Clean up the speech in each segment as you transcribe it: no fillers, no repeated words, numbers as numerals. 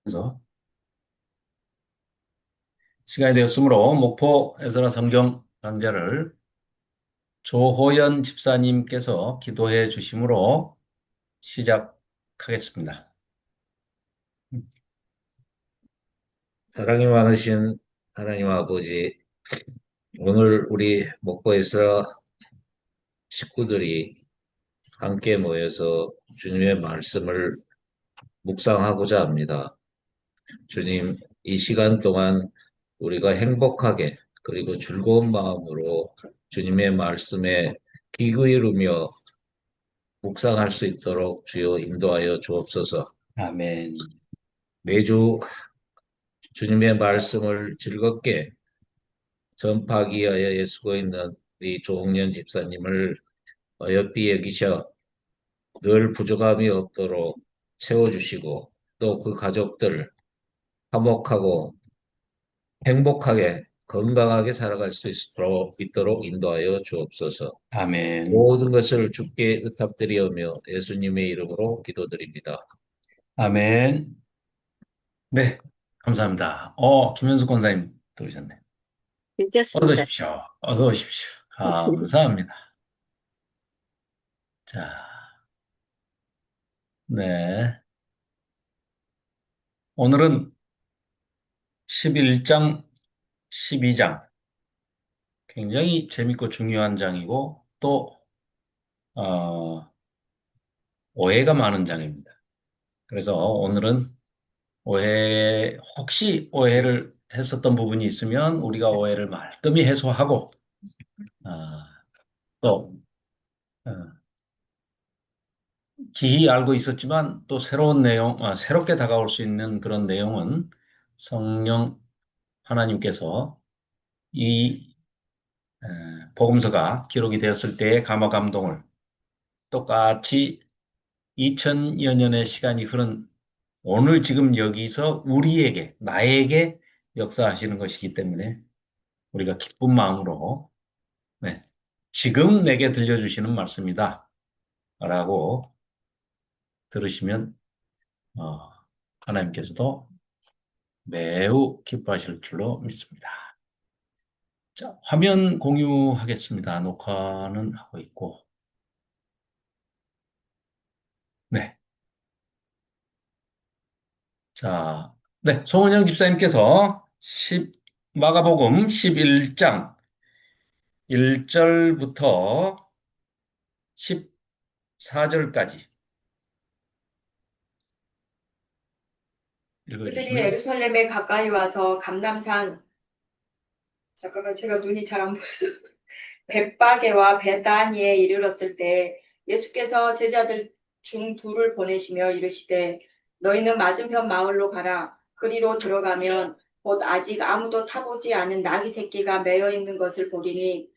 그래서 시간이 되었으므로 목포 에스라 성경 강좌를 조호연 집사님께서 기도해 주심으로 시작하겠습니다. 사랑이 많으신 하나님 아버지, 오늘 우리 목포에서 식구들이 함께 모여서 주님의 말씀을 묵상하고자 합니다. 주님, 이 시간 동안 우리가 행복하게 그리고 즐거운 마음으로 주님의 말씀에 귀 기울이며 묵상할 수 있도록 주여 인도하여 주옵소서. 아멘. 매주 주님의 말씀을 즐겁게 전파하기 위하여 애쓰고 있는 우리 조홍련 집사님을 어여삐 여기셔 늘 부족함이 없도록 채워주시고 또 그 가족들 화목하고 행복하게 건강하게 살아갈 수 있도록 인도하여 주옵소서. 아멘. 모든 것을 주께 의탁드리오며 예수님의 이름으로 기도드립니다. 아멘. 네, 감사합니다. 김현숙 권사님 들어오셨네. 어서 괜찮습니다. 오십시오. 어서 오십시오. 감사합니다. 자, 네. 오늘은 11장, 12장. 굉장히 재밌고 중요한 장이고, 또, 어, 오해가 많은 장입니다. 그래서 오늘은 혹시 오해를 했었던 부분이 있으면 우리가 오해를 말끔히 해소하고, 아, 또, 어, 기히 알고 있었지만 또 새로운 내용, 새롭게 다가올 수 있는 그런 내용은 성령 하나님께서 이 에, 복음서가 기록이 되었을 때의 감화 감동을 똑같이 2000여 년의 시간이 흐른 오늘 지금 여기서 우리에게, 나에게 역사하시는 것이기 때문에 우리가 기쁜 마음으로 네, 지금 내게 들려주시는 말씀이다 라고 들으시면 어, 하나님께서도 매우 기뻐하실 줄로 믿습니다. 자, 화면 공유하겠습니다. 녹화는 하고 있고. 네. 자, 네. 송은영 집사님께서 마가복음 11장 1절부터 14절까지 그들이 읽어주시면, 예루살렘에 가까이 와서 감람산 잠깐만 제가 눈이 잘 안 보여서 벳바게와 베다니에 이르렀을 때 예수께서 제자들 중 둘을 보내시며 이르시되 너희는 맞은편 마을로 가라. 그리로 들어가면 곧 아직 아무도 타보지 않은 나귀 새끼가 매여 있는 것을 보리니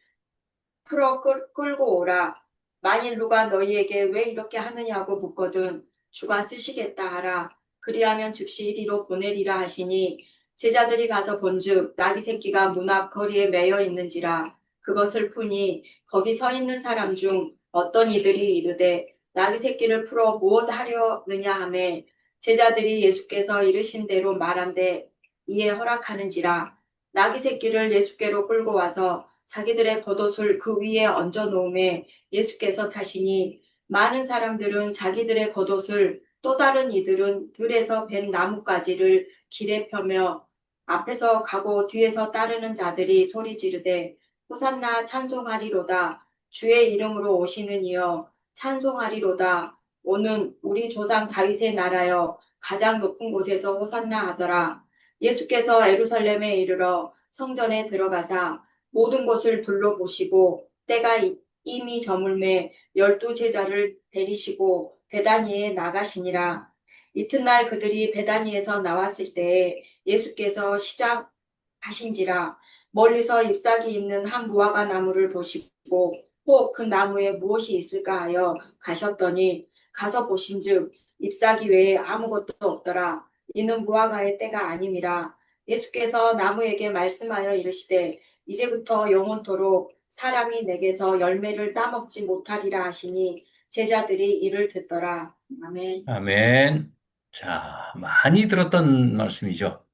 풀어 끌고 오라. 만일 누가 너희에게 왜 이렇게 하느냐고 묻거든 주가 쓰시겠다 하라. 그리하면 즉시 이리로 보내리라 하시니 제자들이 가서 본즉 나귀 새끼가 문 앞 거리에 매여 있는지라. 그것을 푸니 거기 서 있는 사람 중 어떤 이들이 이르되 나귀 새끼를 풀어 무엇 하려느냐 하매 제자들이 예수께서 이르신 대로 말한대 이에 허락하는지라. 나귀 새끼를 예수께로 끌고 와서 자기들의 겉옷을 그 위에 얹어 놓음에 예수께서 타시니 많은 사람들은 자기들의 겉옷을 또 다른 이들은 들에서 벤 나뭇가지를 길에 펴며 앞에서 가고 뒤에서 따르는 자들이 소리 지르되 호산나 찬송하리로다. 주의 이름으로 오시는 이여 찬송하리로다. 오는 우리 조상 다윗의 나라여 가장 높은 곳에서 호산나 하더라. 예수께서 예루살렘에 이르러 성전에 들어가사 모든 곳을 둘러보시고 때가 이미 저물매 12제자를 데리시고 베다니에 나가시니라. 이튿날 그들이 베다니에서 나왔을 때에 예수께서 시작하신지라. 멀리서 잎사귀 있는 한 무화과 나무를 보시고 혹 그 나무에 무엇이 있을까 하여 가셨더니 가서 보신즉 잎사귀 외에 아무것도 없더라. 이는 무화과의 때가 아님이라. 예수께서 나무에게 말씀하여 이르시되 이제부터 영원토록 사람이 내게서 열매를 따먹지 못하리라 하시니 제자들이 이를 듣더라. 아멘. 아멘. 자, 많이 들었던 말씀이죠.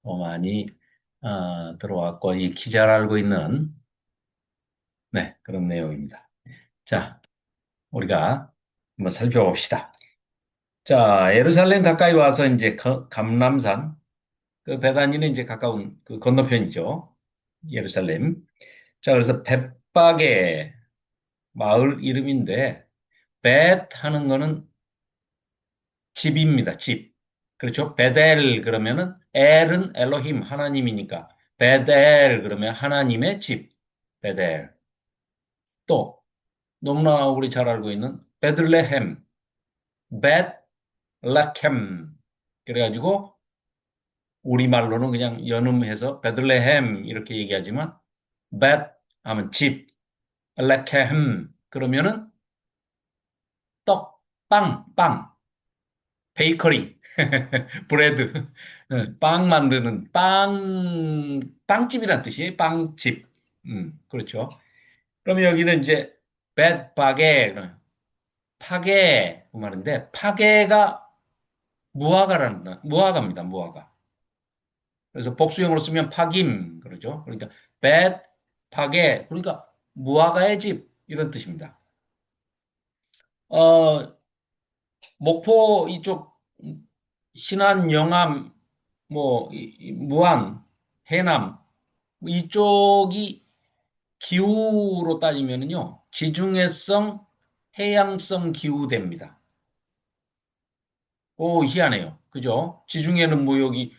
많이 들어왔고, 익히 잘 알고 있는 네, 그런 내용입니다. 자, 우리가 한번 살펴봅시다. 자, 예루살렘 가까이 와서 이제 감람산, 그 베다니는 이제 가까운 그 건너편이죠. 예루살렘. 자, 그래서 bet박의 마을 이름인데, bet 하는 거는 집입니다. 집. 그렇죠? 베델 그러면은 엘은 엘로힘 하나님이니까 베델 그러면 하나님의 집. 베델. 또 너무나 우리 잘 알고 있는 베들레헴. 베tlachem. 그래가지고 우리말로는 그냥 연음해서 베들레헴 이렇게 얘기하지만 bet 하면 집, lechem 그러면은 떡, 빵. 베이커리, 브레드, 빵 만드는 빵집이란 뜻이에요. 빵집. 그렇죠. 그럼 여기는 이제 벳바게, 파게 그 말인데 파게가 무화과입니다. 무화과. 그래서 복수형으로 쓰면 파김 그러죠. 그러니까 벳 파게 그러니까 무화과의 집 이런 뜻입니다. 어, 목포 이쪽 신안, 영암, 뭐 무안, 해남 이쪽이 기후로 따지면은요 지중해성, 해양성 기후대입니다. 오 희한해요, 그죠? 지중해는 뭐 여기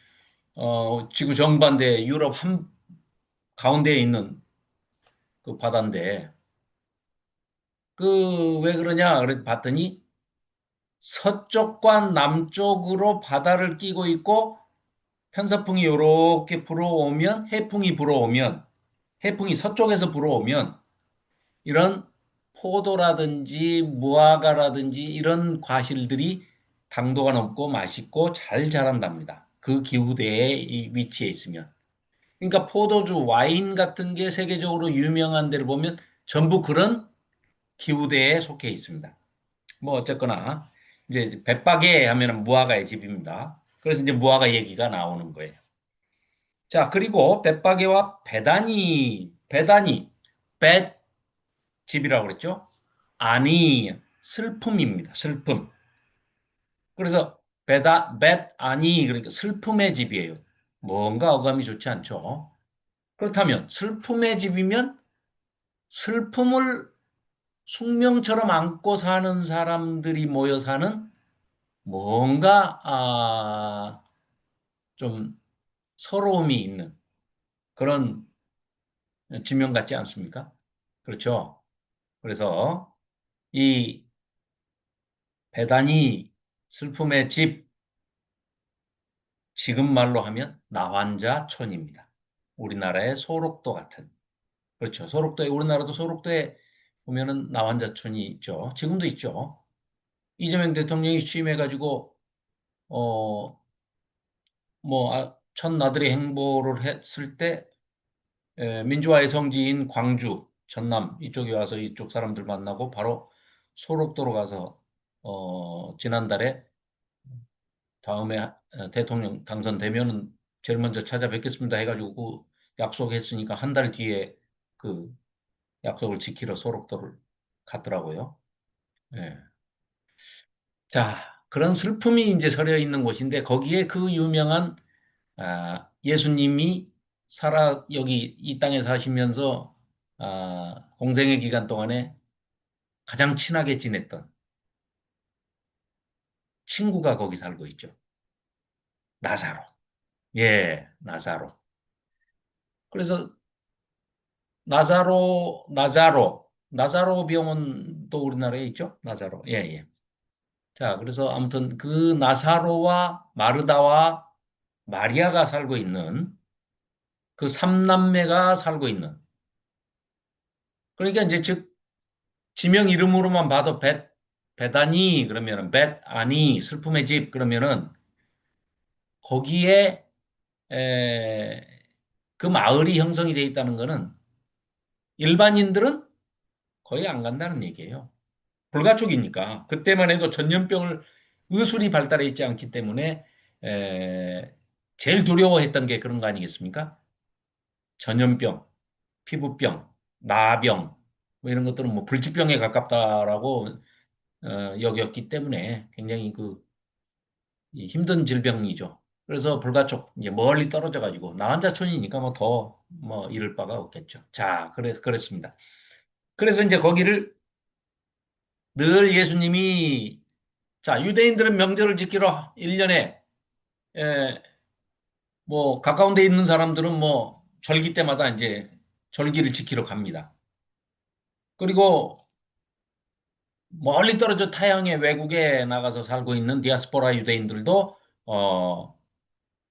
지구 정반대 유럽 한 가운데에 있는 그 바다인데 그 왜 그러냐 그래 봤더니 서쪽과 남쪽으로 바다를 끼고 있고 편서풍이 이렇게 불어오면 해풍이 서쪽에서 불어오면 이런 포도라든지 무화과라든지 이런 과실들이 당도가 높고 맛있고 잘 자란답니다. 그 기후대에 위치해 있으면. 그러니까 포도주, 와인 같은 게 세계적으로 유명한 데를 보면 전부 그런 기후대에 속해 있습니다. 뭐 어쨌거나 이제 bet박에 하면은 무화과의 집입니다. 그래서 이제 무화과 얘기가 나오는 거예요. 자, 그리고 bet박에와 베다니, bet 집이라고 그랬죠? 아니, 슬픔입니다. 슬픔. 그래서 bet 아니 그러니까 슬픔의 집이에요. 뭔가 어감이 좋지 않죠? 그렇다면 슬픔의 집이면 슬픔을 숙명처럼 안고 사는 사람들이 모여 사는 뭔가 좀 서러움이 있는 그런 지명 같지 않습니까? 그렇죠? 그래서 이 배단이 슬픔의 집 지금 말로 하면 나환자촌입니다. 우리나라의 소록도 같은 그렇죠. 소록도에 우리나라도 소록도에 보면은 나환자촌이 있죠. 지금도 있죠. 이재명 대통령이 취임해가지고 어 첫 나들이 행보를 했을 때 민주화의 성지인 광주, 전남 이쪽에 와서 이쪽 사람들 만나고 바로 소록도로 가서 지난달에 다음에 대통령 당선되면은 제일 먼저 찾아뵙겠습니다 해가지고 그 약속했으니까 한 달 뒤에 그 약속을 지키러 소록도를 갔더라고요. 예. 자, 그런 슬픔이 이제 서려 있는 곳인데 거기에 그 유명한 예수님이 여기 이 땅에 사시면서 공생의 기간 동안에 가장 친하게 지냈던 친구가 거기 살고 있죠. 나사로. 예, 나사로. 그래서 나사로 병원도 우리나라에 있죠? 나사로. 예, 예. 자, 그래서 아무튼 그 나사로와 마르다와 마리아가 살고 있는 그 삼남매가 살고 있는 그러니까 이제 즉 지명 이름으로만 봐도 베다니 그러면은 아니 슬픔의 집 그러면은 거기에 에, 그 마을이 형성이 돼 있다는 거는 일반인들은 거의 안 간다는 얘기예요. 불가촉이니까 그때만 해도 전염병을 의술이 발달해 있지 않기 때문에 에, 제일 두려워했던 게 그런 거 아니겠습니까? 전염병, 피부병, 나병 뭐 이런 것들은 뭐 불치병에 가깝다라고 여겼기 때문에 굉장히 이 힘든 질병이죠. 그래서 불가촉 이제 멀리 떨어져 가지고 나 혼자 촌이니까 뭐 더 뭐 이럴 바가 없겠죠. 자, 그랬습니다. 그래서 이제 거기를 늘 예수님이 자, 유대인들은 명절을 지키러 1년에 뭐 가까운 데 있는 사람들은 뭐 절기 때마다 이제 절기를 지키러 갑니다. 그리고 멀리 떨어져 타양의 외국에 나가서 살고 있는 디아스포라 유대인들도 어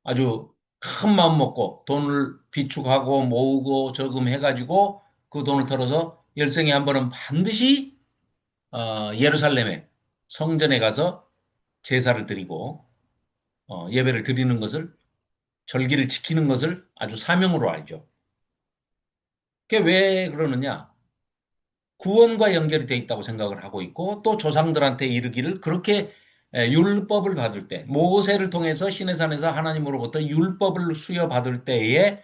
아주 큰 마음 먹고 돈을 비축하고 모으고 저금해가지고 그 돈을 털어서 일생에 한 번은 반드시 예루살렘에 성전에 가서 제사를 드리고 예배를 드리는 것을 절기를 지키는 것을 아주 사명으로 알죠. 그게 왜 그러느냐? 구원과 연결이 돼 있다고 생각을 하고 있고 또 조상들한테 이르기를 그렇게 율법을 받을 때 모세를 통해서 시내산에서 하나님으로부터 율법을 수여받을 때에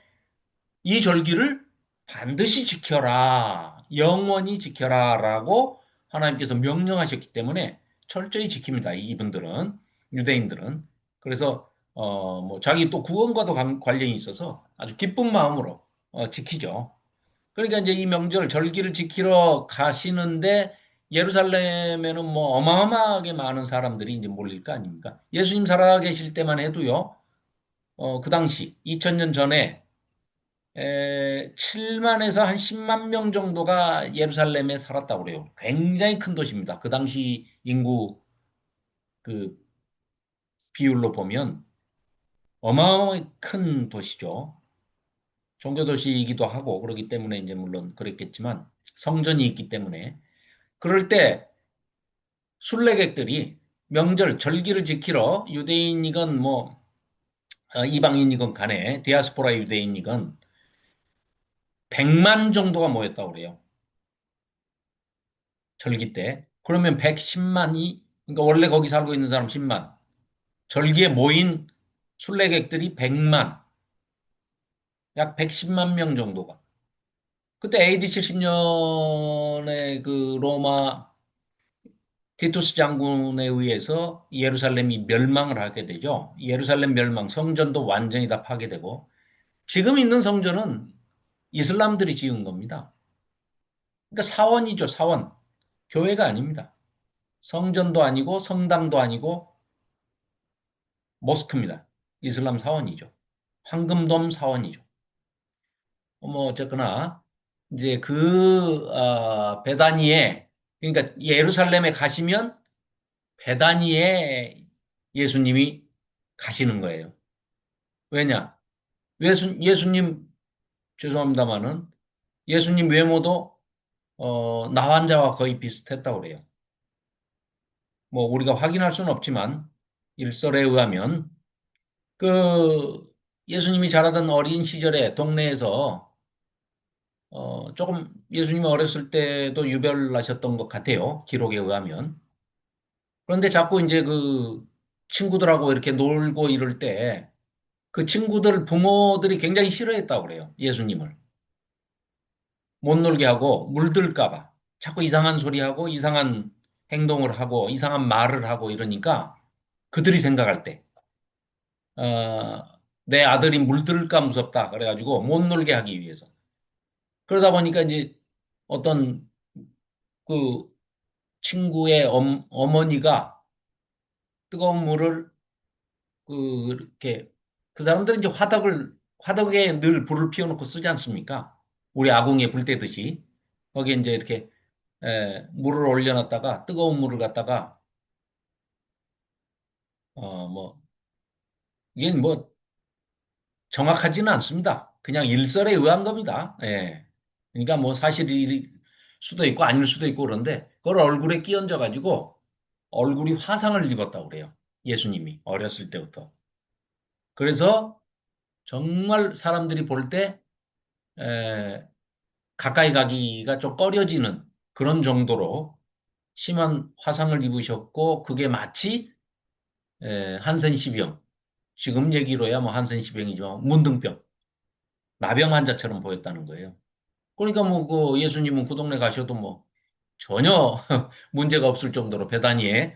이 절기를 반드시 지켜라. 영원히 지켜라라고 하나님께서 명령하셨기 때문에 철저히 지킵니다. 이분들은 유대인들은. 그래서 뭐 자기 또 구원과도 관련이 있어서 아주 기쁜 마음으로 지키죠. 그러니까 이제 이 명절 절기를 지키러 가시는데 예루살렘에는 뭐 어마어마하게 많은 사람들이 이제 몰릴 거 아닙니까? 예수님 살아계실 때만 해도요. 그 당시 2000년 전에 7만에서 한 10만 명 정도가 예루살렘에 살았다고 그래요. 굉장히 큰 도시입니다. 그 당시 인구 그 비율로 보면 어마어마하게 큰 도시죠. 종교도시이기도 하고 그렇기 때문에 이제 물론 그랬겠지만 성전이 있기 때문에 그럴 때 순례객들이 명절 절기를 지키러 유대인이건 뭐 이방인이건 간에 디아스포라 유대인이건 100만 정도가 모였다고 그래요. 절기 때. 그러면 110만이 그러니까 원래 거기 살고 있는 사람 10만. 절기에 모인 순례객들이 100만. 약 110만 명 정도가. 그때 AD 70년에 그 로마 티투스 장군에 의해서 예루살렘이 멸망을 하게 되죠. 예루살렘 멸망, 성전도 완전히 다 파괴되고 지금 있는 성전은 이슬람들이 지은 겁니다. 그러니까 사원이죠, 사원. 교회가 아닙니다. 성전도 아니고 성당도 아니고 모스크입니다. 이슬람 사원이죠. 황금돔 사원이죠. 뭐 어쨌거나 이제 베다니에 그러니까 예루살렘에 가시면 베다니에 예수님이 가시는 거예요. 왜냐? 예수님 죄송합니다만은 예수님 외모도 나 환자와 거의 비슷했다고 그래요. 뭐 우리가 확인할 수는 없지만 일설에 의하면 그 예수님이 자라던 어린 시절에 동네에서 조금 예수님이 어렸을 때도 유별나셨던 것 같아요. 기록에 의하면. 그런데 자꾸 이제 그 친구들하고 이렇게 놀고 이럴 때 그 친구들 부모들이 굉장히 싫어했다고 그래요. 예수님을. 못 놀게 하고 물들까 봐. 자꾸 이상한 소리 하고 이상한 행동을 하고 이상한 말을 하고 이러니까 그들이 생각할 때 어, 내 아들이 물들까 무섭다. 그래가지고 못 놀게 하기 위해서. 그러다 보니까 이제 어떤 그 친구의 어머니가 뜨거운 물을 이렇게 그 사람들은 이제 화덕에 늘 불을 피워놓고 쓰지 않습니까? 우리 아궁이에 불 떼듯이 거기에 이제 이렇게 물을 올려놨다가 뜨거운 물을 갖다가 뭐 이게 뭐 정확하지는 않습니다. 그냥 일설에 의한 겁니다. 예. 그러니까 뭐 사실일 수도 있고 아닐 수도 있고 그런데 그걸 얼굴에 끼얹어 가지고 얼굴이 화상을 입었다고 그래요. 예수님이 어렸을 때부터. 그래서 정말 사람들이 볼 때 가까이 가기가 좀 꺼려지는 그런 정도로 심한 화상을 입으셨고 그게 마치 한센시병, 지금 얘기로야 뭐 한센시병이지만 문둥병, 나병 환자처럼 보였다는 거예요. 그러니까 뭐 그 예수님은 그 동네 가셔도 뭐 전혀 문제가 없을 정도로 베다니에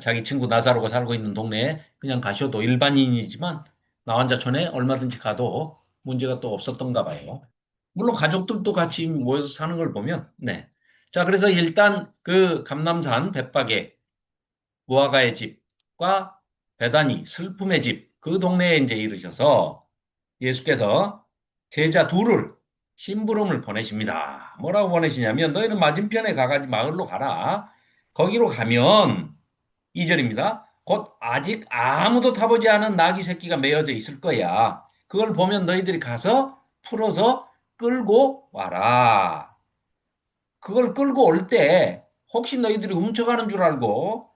자기 친구 나사로가 살고 있는 동네에 그냥 가셔도 일반인이지만 나환자촌에 얼마든지 가도 문제가 또 없었던가 봐요. 물론 가족들도 같이 모여서 사는 걸 보면, 네. 자, 그래서 일단 그 감남산 bet박에 무화과의 집과 베다니 슬픔의 집, 그 동네에 이제 이르셔서 예수께서 제자 둘을 심부름을 보내십니다. 뭐라고 보내시냐면 너희는 맞은편에 가가지고 마을로 가라. 거기로 가면 2절입니다. 곧 아직 아무도 타보지 않은 나귀 새끼가 메어져 있을 거야. 그걸 보면 너희들이 가서 풀어서 끌고 와라. 그걸 끌고 올 때 혹시 너희들이 훔쳐가는 줄 알고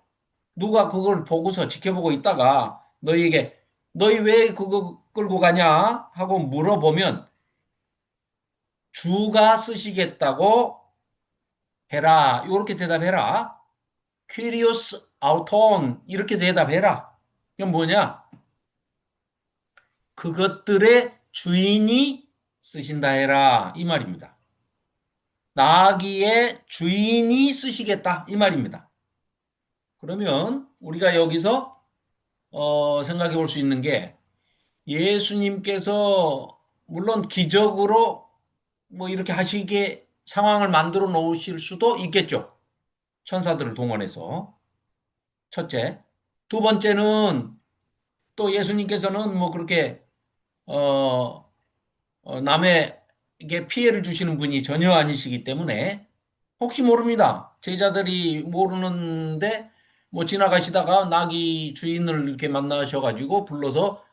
누가 그걸 보고서 지켜보고 있다가 너희에게 너희 왜 그거 끌고 가냐 하고 물어보면 주가 쓰시겠다고 해라. 이렇게 대답해라. 퀴리오스 아우톤 이렇게 대답해라. 이건 뭐냐? 그것들의 주인이 쓰신다 해라. 이 말입니다. 나귀의 주인이 쓰시겠다. 이 말입니다. 그러면 우리가 여기서 생각해 볼 수 있는 게 예수님께서 물론 기적으로 뭐 이렇게 하시게 상황을 만들어 놓으실 수도 있겠죠. 천사들을 동원해서. 첫째. 두 번째는 또 예수님께서는 뭐 그렇게 어, 남에게 피해를 주시는 분이 전혀 아니시기 때문에 혹시 모릅니다. 제자들이 모르는데 뭐 지나가시다가 나귀 주인을 이렇게 만나셔가지고 불러서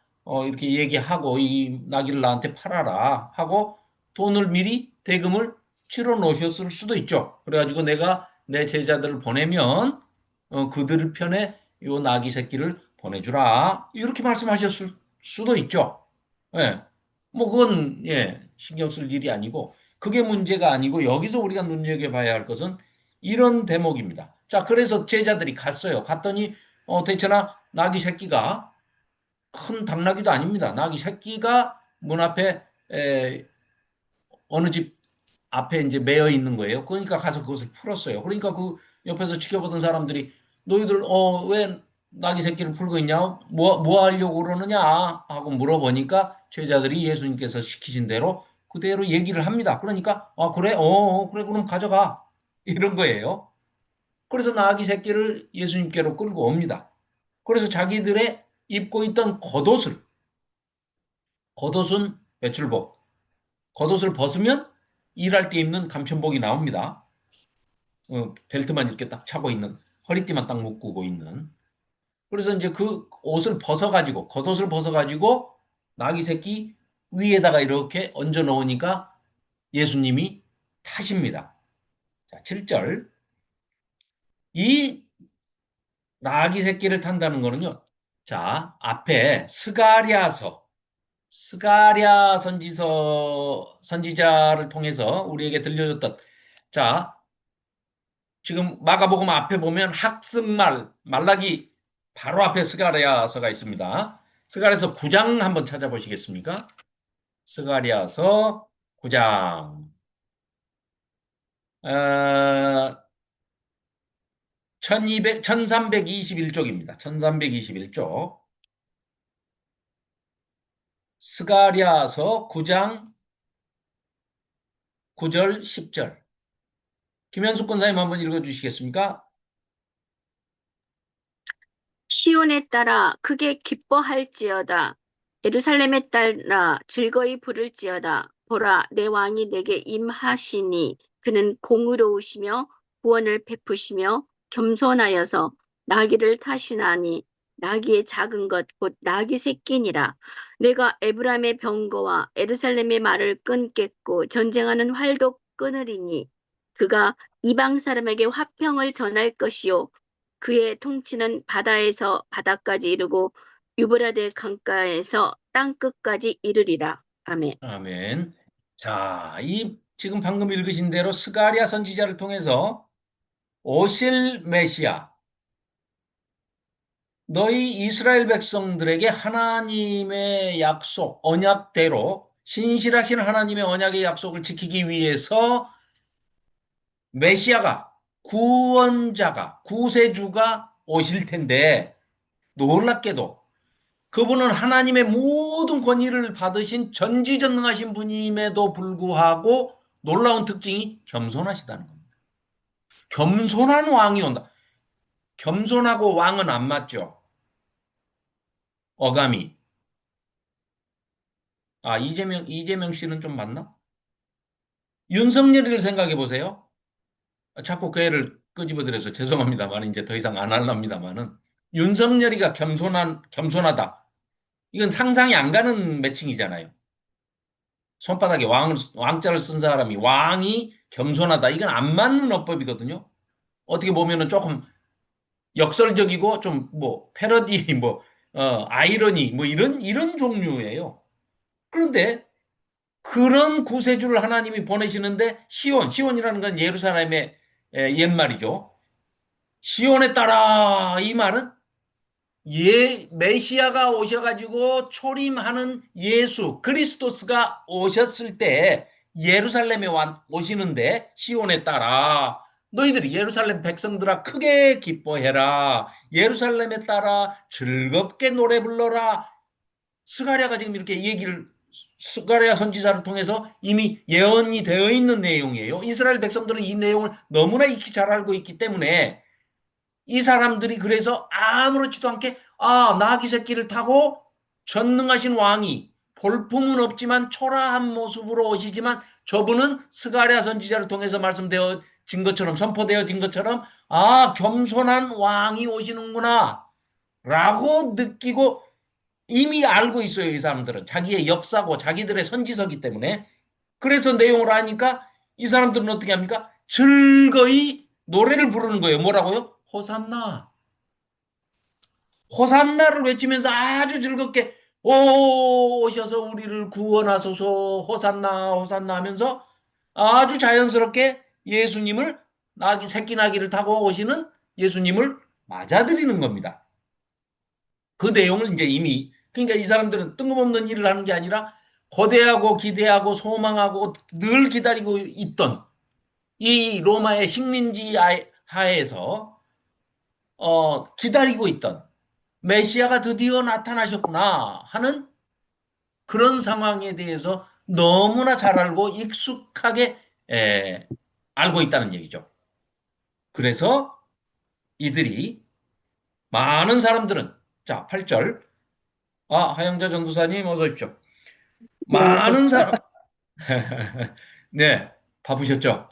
이렇게 얘기하고 이 나귀를 나한테 팔아라 하고 돈을 미리 대금을 치러 놓으셨을 수도 있죠. 그래가지고 내가 내 제자들을 보내면 그들 편에 요 나귀 새끼를 보내주라 이렇게 말씀하셨을 수도 있죠. 예. 뭐 그건 예 신경 쓸 일이 아니고 그게 문제가 아니고 여기서 우리가 눈여겨봐야 할 것은 이런 대목입니다. 자, 그래서 제자들이 갔어요. 갔더니 대체나 나귀 새끼가 큰 당나귀도 아닙니다. 나귀 새끼가 문 앞에 어느 집 앞에 이제 매여 있는 거예요. 그러니까 가서 그것을 풀었어요. 그러니까 그 옆에서 지켜보던 사람들이 너희들 왜 나귀 새끼를 풀고 있냐? 뭐 하려고 그러느냐? 하고 물어보니까 제자들이 예수님께서 시키신 대로 그대로 얘기를 합니다. 그러니까 그래? 그래 그럼 가져가. 이런 거예요. 그래서 나귀 새끼를 예수님께로 끌고 옵니다. 그래서 자기들의 입고 있던 겉옷은 외출복, 겉옷을 벗으면 일할 때 입는 간편복이 나옵니다. 벨트만 이렇게 딱 차고 있는, 허리띠만 딱 묶고 있는. 그래서 이제 그 옷을 벗어가지고, 겉옷을 벗어가지고, 나귀 새끼 위에다가 이렇게 얹어 놓으니까 예수님이 타십니다. 자, 7절. 이 나귀 새끼를 탄다는 거는요. 자, 앞에 스가랴 선지자를 통해서 우리에게 들려줬던, 자, 지금 마가복음 앞에 보면 학습말, 말라기 바로 앞에 스가랴서가 있습니다. 스가랴서 9장 한번 찾아보시겠습니까? 스가랴서 9장. 1321쪽입니다. 1321쪽. 스가랴서 9장 9절, 10절. 김현숙 권사님 한번 읽어주시겠습니까? 시온에 따라 크게 기뻐할지어다. 예루살렘에 따라 즐거이 부를지어다. 보라, 내 왕이 내게 임하시니 그는 공의로우시며 구원을 베푸시며 겸손하여서 나귀를 타시나니 나귀의 작은 것 곧 나귀 새끼니라. 내가 에브라임의 병거와 예루살렘의 말을 끊겠고 전쟁하는 활도 끊으리니 그가 이방 사람에게 화평을 전할 것이요 그의 통치는 바다에서 바다까지 이르고 유브라데 강가에서 땅 끝까지 이르리라. 아멘. 아멘. 자, 이 지금 방금 읽으신 대로 스가랴 선지자를 통해서 오실 메시아, 너희 이스라엘 백성들에게 하나님의 약속, 언약대로 신실하신 하나님의 언약의 약속을 지키기 위해서 메시아가, 구원자가, 구세주가 오실 텐데 놀랍게도 그분은 하나님의 모든 권위를 받으신 전지전능하신 분임에도 불구하고 놀라운 특징이 겸손하시다는 겁니다. 겸손한 왕이 온다. 겸손하고 왕은 안 맞죠. 어감이. 아, 이재명 씨는 좀 맞나? 윤석열이를 생각해 보세요. 자꾸 그 애를 끄집어들여서 죄송합니다만 이제 더 이상 안 할랍니다만은 윤석열이가 겸손하다. 이건 상상이 안 가는 매칭이잖아요. 손바닥에 왕자를 쓴 사람이 왕이 겸손하다. 이건 안 맞는 어법이거든요. 어떻게 보면은 조금 역설적이고 좀 뭐 패러디 뭐 아이러니 뭐 이런 종류예요. 그런데 그런 구세주를 하나님이 보내시는데 시온이라는 건 예루살렘의 옛말이죠. 시온에 따라 이 말은 메시아가 오셔가지고 초림하는 예수 그리스도스가 오셨을 때 예루살렘에 오시는데 시온에 따라 너희들이 예루살렘 백성들아 크게 기뻐해라. 예루살렘에 따라 즐겁게 노래 불러라. 스가랴가 지금 이렇게 스가랴 선지자를 통해서 이미 예언이 되어 있는 내용이에요. 이스라엘 백성들은 이 내용을 너무나 익히 잘 알고 있기 때문에 이 사람들이 그래서 아무렇지도 않게 나귀 새끼를 타고 전능하신 왕이 볼품은 없지만 초라한 모습으로 오시지만 저분은 스가랴 선지자를 통해서 말씀되어진 것처럼 선포되어진 것처럼 겸손한 왕이 오시는구나 라고 느끼고 이미 알고 있어요. 이 사람들은 자기의 역사고 자기들의 선지서기 때문에. 그래서 내용을 아니까 이 사람들은 어떻게 합니까? 즐거이 노래를 부르는 거예요. 뭐라고요? 호산나. 호산나를 외치면서 아주 즐겁게 오셔서 우리를 구원하소서 호산나 호산나 하면서 아주 자연스럽게 예수님을 새끼 나귀를 타고 오시는 예수님을 맞아들이는 겁니다. 그 내용을 이제 이미 그러니까 이 사람들은 뜬금없는 일을 하는 게 아니라 고대하고 기대하고 소망하고 늘 기다리고 있던 이 로마의 식민지 하에서 기다리고 있던 메시아가 드디어 나타나셨구나 하는 그런 상황에 대해서 너무나 잘 알고 익숙하게 알고 있다는 얘기죠. 그래서 이들이 많은 사람들은 자 8절 하영자 전도사님 어서 오십시오. 네, 많은 사람 네 바쁘셨죠?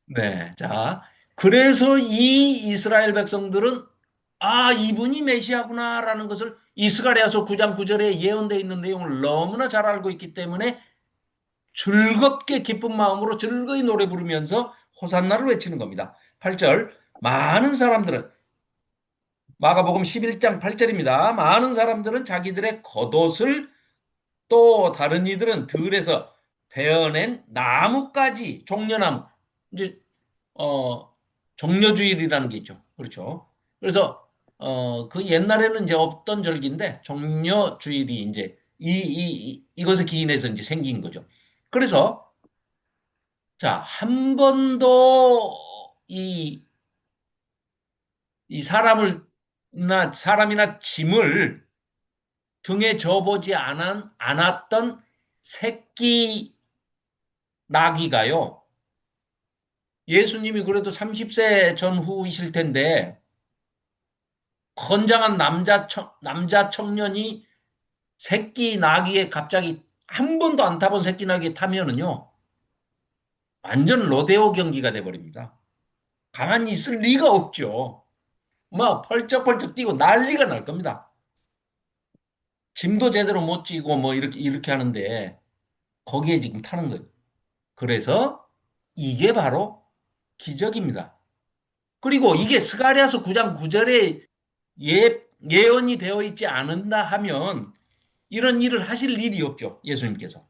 네, 자 그래서 이 이스라엘 백성들은 이분이 메시아구나라는 것을 이스가랴서 9장 9절에 예언되어 있는 내용을 너무나 잘 알고 있기 때문에 즐겁게 기쁜 마음으로 즐거이 노래 부르면서 호산나를 외치는 겁니다. 8절 많은 사람들은 마가복음 11장 8절입니다. 많은 사람들은 자기들의 겉옷을 또 다른 이들은 들에서 베어낸 나무까지 종려나무 이제 종려주일이라는 게 있죠. 그렇죠. 그래서 그 옛날에는 이제 없던 절기인데 종려주일이 이제 이것에 기인해서 이제 생긴 거죠. 그래서 자, 한 번도 이 사람이나 짐을 등에 져보지 않았던 새끼 나귀가요. 예수님이 그래도 30세 전후이실 텐데 건장한 남자 청년이 새끼 나귀에 갑자기 한 번도 안 타본 새끼 나귀에 타면은요. 완전 로데오 경기가 돼버립니다. 가만히 있을 리가 없죠. 막 펄쩍펄쩍 뛰고 난리가 날 겁니다. 짐도 제대로 못 지고 뭐 이렇게 하는데 거기에 지금 타는 거예요. 그래서 이게 바로 기적입니다. 그리고 이게 스가랴서 9장 9절에 예언이 되어 있지 않는다 하면 이런 일을 하실 일이 없죠. 예수님께서.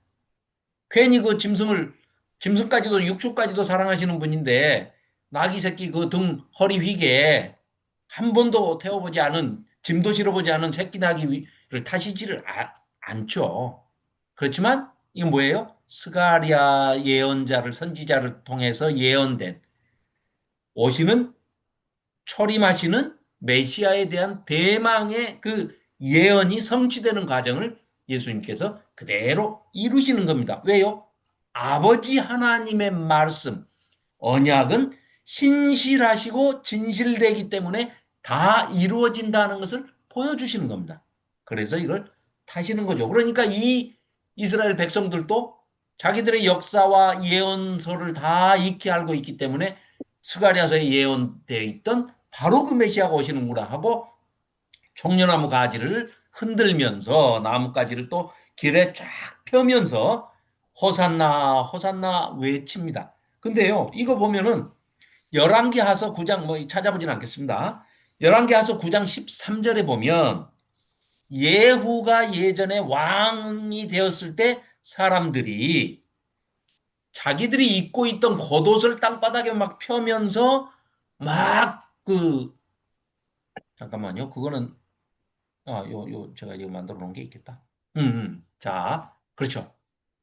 괜히 그 짐승까지도 육축까지도 사랑하시는 분인데 나귀 새끼 그 등 허리 휘게 한 번도 태워보지 않은, 짐도 실어보지 않은 새끼 나귀를 타시지를 않죠. 그렇지만 이건 뭐예요? 스가랴 예언자를, 선지자를 통해서 예언된, 오시는, 초림하시는 메시아에 대한 대망의 그 예언이 성취되는 과정을 예수님께서 그대로 이루시는 겁니다. 왜요? 아버지 하나님의 말씀, 언약은 신실하시고 진실되기 때문에 다 이루어진다는 것을 보여주시는 겁니다. 그래서 이걸 타시는 거죠. 그러니까 이 이스라엘 백성들도 자기들의 역사와 예언서를 다 익히 알고 있기 때문에 스가랴서에 예언되어 있던 바로 그 메시아가 오시는구나 하고 종려나무 가지를 흔들면서 나뭇가지를 또 길에 쫙 펴면서 호산나 호산나 외칩니다. 근데요, 이거 보면은 열왕기하서 9장 뭐 찾아보진 않겠습니다. 열왕기하서 9장 13절에 보면 예후가 예전에 왕이 되었을 때 사람들이 자기들이 입고 있던 겉옷을 땅바닥에 막 펴면서 막 잠깐만요. 그거는 제가 이거 만들어 놓은 게 있겠다. 자, 그렇죠.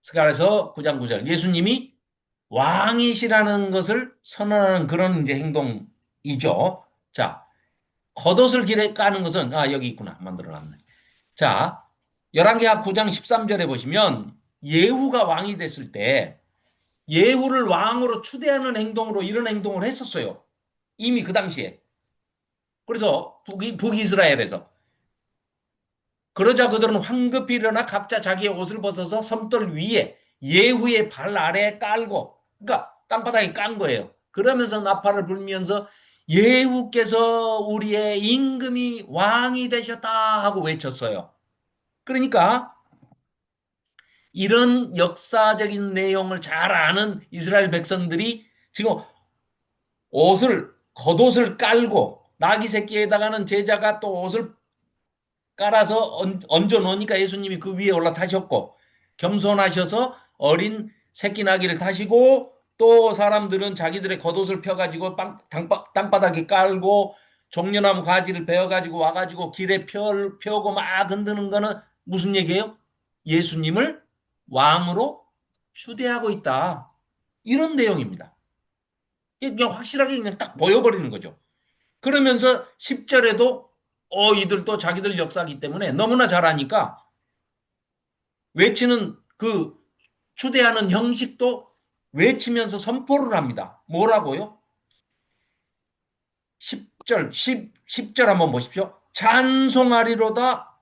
스가랴서 9장 9절. 예수님이 왕이시라는 것을 선언하는 그런 이제 행동이죠. 자, 겉옷을 길에 까는 것은, 여기 있구나. 만들어 놨네. 자, 열왕기하 9장 13절에 보시면 예후가 왕이 됐을 때 예후를 왕으로 추대하는 행동으로 이런 행동을 했었어요. 이미 그 당시에. 그래서 북이스라엘에서. 그러자 그들은 황급히 일어나 각자 자기의 옷을 벗어서 섬돌 위에 예후의 발 아래에 깔고, 그러니까 땅바닥에 깐 거예요. 그러면서 나팔을 불면서 예후께서 우리의 임금이 왕이 되셨다 하고 외쳤어요. 그러니까 이런 역사적인 내용을 잘 아는 이스라엘 백성들이 지금 겉옷을 깔고 나귀 새끼에다가는 제자가 또 옷을 깔아서 얹어 놓으니까 예수님이 그 위에 올라타셨고 겸손하셔서 어린 새끼 나귀를 타시고 또 사람들은 자기들의 겉옷을 펴가지고 땅바닥에 깔고 종려나무 가지를 베어가지고 와가지고 길에 펴고 막 흔드는 거는 무슨 얘기예요? 예수님을 왕으로 추대하고 있다. 이런 내용입니다. 그냥 확실하게 그냥 딱 보여버리는 거죠. 그러면서 10절에도 이들도 자기들 역사이기 때문에 너무나 잘하니까 외치는 그 추대하는 형식도 외치면서 선포를 합니다. 뭐라고요? 10절 한번 보십시오. 찬송하리로다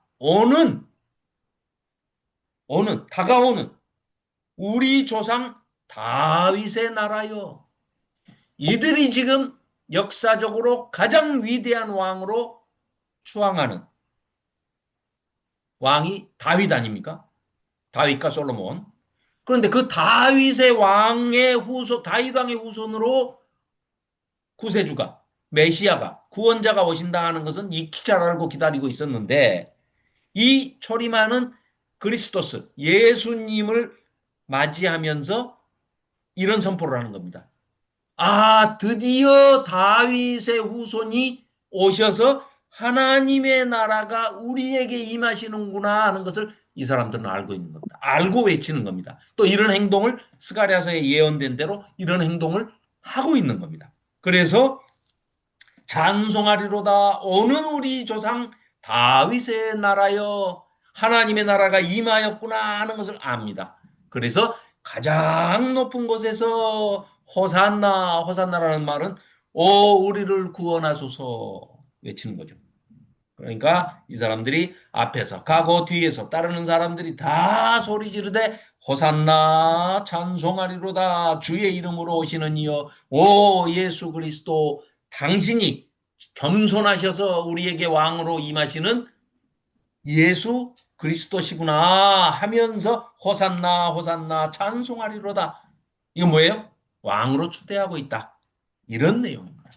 다가오는 우리 조상 다윗의 나라여. 이들이 지금 역사적으로 가장 위대한 왕으로 추앙하는 왕이 다윗 아닙니까? 다윗과 솔로몬. 그런데 그 다윗의 왕의 다윗 왕의 후손으로 구세주가, 메시아가, 구원자가 오신다 하는 것은 익히 잘 알고 기다리고 있었는데 이 초림하는 그리스도스, 예수님을 맞이하면서 이런 선포를 하는 겁니다. 드디어 다윗의 후손이 오셔서 하나님의 나라가 우리에게 임하시는구나 하는 것을 이 사람들은 알고 있는 겁니다. 알고 외치는 겁니다. 또 이런 행동을 스가랴서에 예언된 대로 이런 행동을 하고 있는 겁니다. 그래서 찬송하리로다 오는 우리 조상 다윗의 나라여 하나님의 나라가 임하였구나 하는 것을 압니다. 그래서 가장 높은 곳에서 호산나 호산나라는 말은 우리를 구원하소서 외치는 거죠. 그러니까 이 사람들이 앞에서 가고 뒤에서 따르는 사람들이 다 소리 지르되 호산나 찬송하리로다 주의 이름으로 오시는 이여 오 예수 그리스도 당신이 겸손하셔서 우리에게 왕으로 임하시는 예수 그리스도시구나 하면서 호산나 호산나 찬송하리로다. 이건 뭐예요? 왕으로 추대하고 있다. 이런 내용입니다.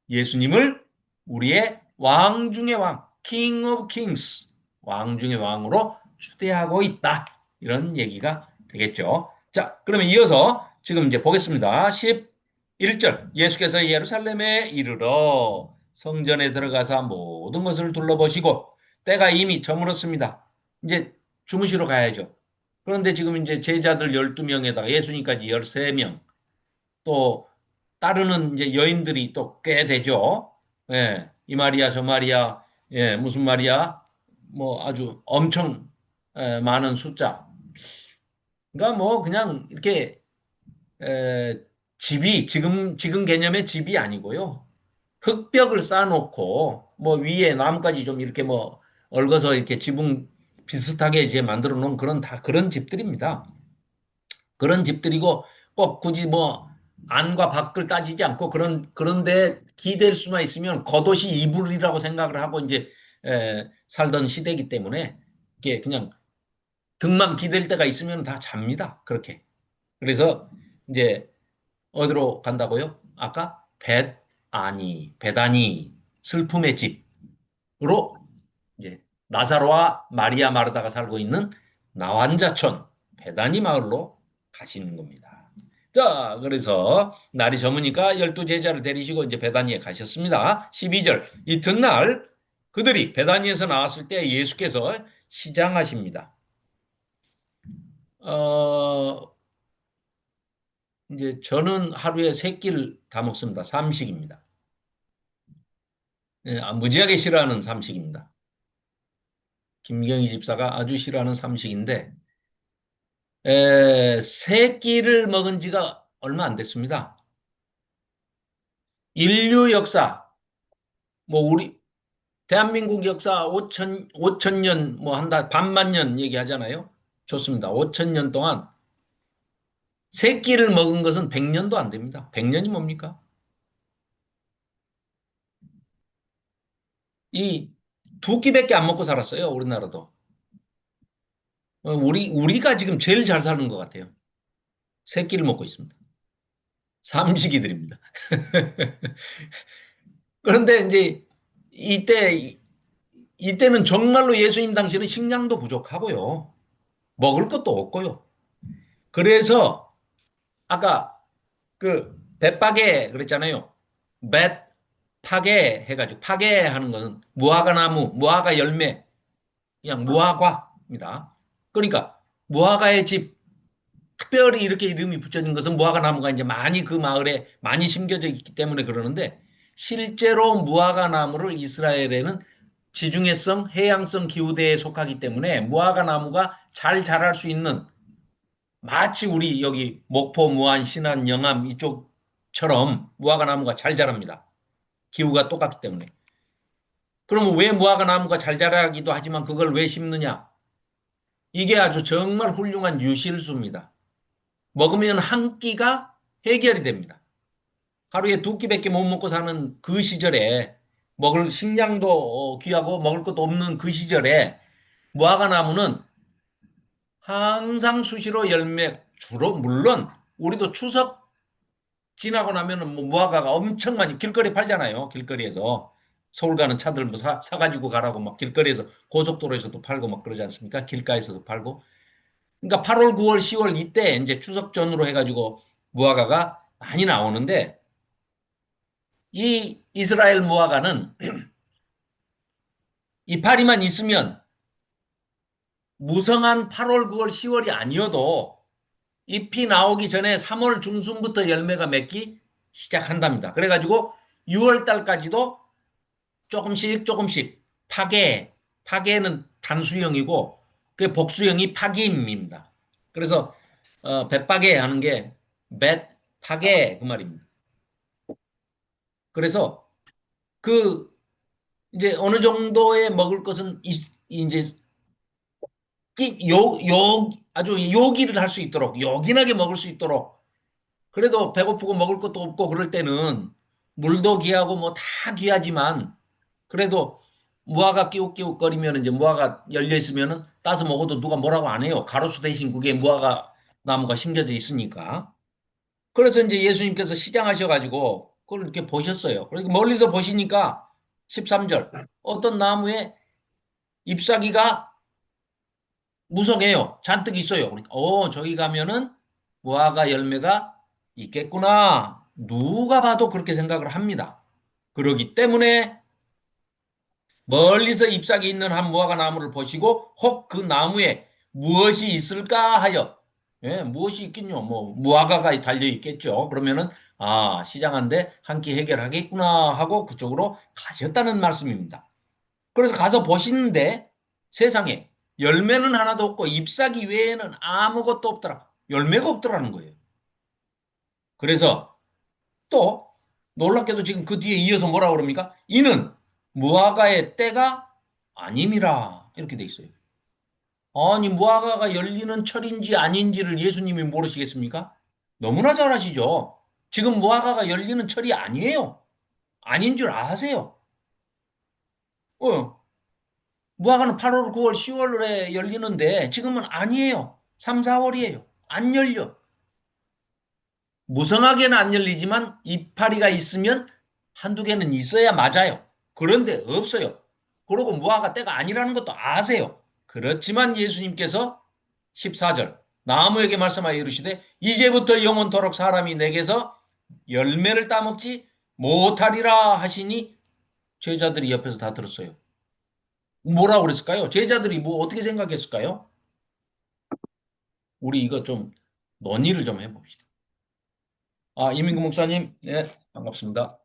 예수님을 우리의 왕 중의 왕, King of Kings, 왕 중의 왕으로 추대하고 있다. 이런 얘기가 되겠죠. 자, 그러면 이어서 지금 이제 보겠습니다. 11절. 예수께서 예루살렘에 이르러 성전에 들어가서 모든 것을 둘러보시고 때가 이미 저물었습니다. 이제 주무시러 가야죠. 그런데 지금 이제 제자들 12명에다가 예수님까지 13명, 또 따르는 이제 여인들이 또 꽤 되죠. 예, 이 말이야 저 말이야, 예, 무슨 말이야, 뭐 아주 엄청 많은 숫자. 그러니까 뭐 그냥 이렇게 에, 집이 지금 개념의 집이 아니고요. 흙벽을 쌓아놓고 뭐 위에 나뭇가지 좀 이렇게 뭐 얽어서 이렇게 지붕 비슷하게 이제 만들어 놓은 그런 다 그런 집들입니다. 그런 집들이고 꼭 굳이 뭐 안과 밖을 따지지 않고 그런데 기댈 수만 있으면 겉옷이 이불이라고 생각을 하고 이제 살던 시대이기 때문에 이게 그냥 등만 기댈 때가 있으면 다 잡니다. 그렇게. 그래서 이제 어디로 간다고요? 아까 베다니 슬픔의 집으로 이제 나사로와 마리아 마르다가 살고 있는 나환자촌 베다니 마을로 가시는 겁니다. 자, 그래서 날이 저무니까 12제자를 데리시고 이제 베다니에 가셨습니다. 12절. 이튿날 그들이 베다니에서 나왔을 때 예수께서 시장하십니다. 어, 이제 저는 하루에 3끼를 다 먹습니다. 삼식입니다. 예, 무지하게 싫어하는 삼식입니다. 김경희 집사가 아주 싫어하는 삼식인데 3끼를 먹은 지가 얼마 안 됐습니다. 인류 역사, 뭐 우리 대한민국 역사 5천 년 뭐 한다 반만 년 얘기하잖아요. 좋습니다. 5천 년 동안 3끼를 먹은 것은 100년도 안 됩니다. 100년이 뭡니까? 이 2끼밖에 안 먹고 살았어요. 우리나라도. 우리가 지금 제일 잘 사는 것 같아요. 3끼를 먹고 있습니다. 삼식이들입니다. 그런데 이제 이때 이때는 정말로 예수님 당시에는 식량도 부족하고요. 먹을 것도 없고요. 그래서 아까 그 벳파게 그랬잖아요. 벳파게 해가지고 파게하는 것은 무화과 나무, 무화과 열매, 그냥 무화과입니다. 그러니까 무화과의 집 특별히 이렇게 이름이 붙여진 것은 무화과 나무가 이제 많이 그 마을에 많이 심겨져 있기 때문에 그러는데 실제로 무화과 나무를 이스라엘에는 지중해성, 해양성 기후대에 속하기 때문에 무화과 나무가 잘 자랄 수 있는 마치 우리 여기 목포, 무안, 신안, 영암 이쪽처럼 무화과 나무가 잘 자랍니다. 기후가 똑같기 때문에. 그러면 왜 무화과 나무가 잘 자라기도 하지만 그걸 왜 심느냐? 이게 아주 정말 훌륭한 유실수입니다. 먹으면 한 끼가 해결이 됩니다. 하루에 2끼밖에 못 먹고 사는 그 시절에 먹을 식량도 귀하고 먹을 것도 없는 그 시절에 무화과 나무는 항상 수시로 열매 주로 물론 우리도 추석 지나고 나면은 뭐 무화과가 엄청 많이 길거리에 팔잖아요. 길거리에서 서울 가는 차들 뭐 사가지고 가라고 막 길거리에서 고속도로에서도 팔고 막 그러지 않습니까? 길가에서도 팔고. 그러니까 8월, 9월, 10월 이때 이제 추석 전후로 해가지고 무화과가 많이 나오는데 이 이스라엘 무화과는 이파리만 있으면 무성한 8월, 9월, 10월이 아니어도 잎이 나오기 전에 3월 중순부터 열매가 맺기 시작한답니다. 그래가지고 6월 달까지도 조금씩 조금씩 파괴는 단수형이고 그 복수형이 파기임입니다. 그래서 뱃파괴 하는 게 뱃파괴 그 말입니다. 그래서 그 이제 어느 정도의 먹을 것은 이제 아주 요기를 할 수 있도록 요긴하게 먹을 수 있도록 그래도 배고프고 먹을 것도 없고 그럴 때는 물도 귀하고 뭐 다 귀하지만 그래도 무화과 끼욱끼욱거리면 이제 무화과 열려 있으면은 따서 먹어도 누가 뭐라고 안 해요. 가로수 대신 그게 무화과 나무가 심겨져 있으니까. 그래서 이제 예수님께서 시장하셔가지고 그걸 이렇게 보셨어요. 그러니까 멀리서 보시니까 13절 어떤 나무에 잎사귀가 무성해요. 잔뜩 있어요. 그러니까 저기 가면은 무화과 열매가 있겠구나. 누가 봐도 그렇게 생각을 합니다. 그러기 때문에 멀리서 잎사귀 있는 한 무화과 나무를 보시고 혹 그 나무에 무엇이 있을까 하여, 예, 무엇이 있겠뇨? 뭐 무화과가 달려 있겠죠. 그러면은 아, 시장한데 한 끼 해결하겠구나 하고 그쪽으로 가셨다는 말씀입니다. 그래서 가서 보시는데 세상에 열매는 하나도 없고 잎사귀 외에는 아무것도 없더라. 열매가 없더라는 거예요. 그래서 또 놀랍게도 지금 그 뒤에 이어서 뭐라 그럽니까? 이는 무화과의 때가 아님이라 이렇게 돼 있어요. 아니 무화과가 열리는 철인지 아닌지를 예수님이 모르시겠습니까? 너무나 잘 아시죠? 지금 무화과가 열리는 철이 아니에요. 아닌 줄 아세요? 무화과는 8월, 9월, 10월에 열리는데 지금은 아니에요. 3, 4월이에요. 안 열려. 무성하게는 안 열리지만 이파리가 있으면 한두 개는 있어야 맞아요. 그런데 없어요. 그러고 무화과 때가 아니라는 것도 아세요. 그렇지만 예수님께서 14절 나무에게 말씀하여 이르시되 이제부터 영원토록 사람이 내게서 열매를 따먹지 못하리라 하시니 제자들이 옆에서 다 들었어요. 뭐라고 그랬을까요? 제자들이 뭐 어떻게 생각했을까요? 우리 이거 좀 논의를 좀 해봅시다. 아, 이민구 목사님, 네, 반갑습니다.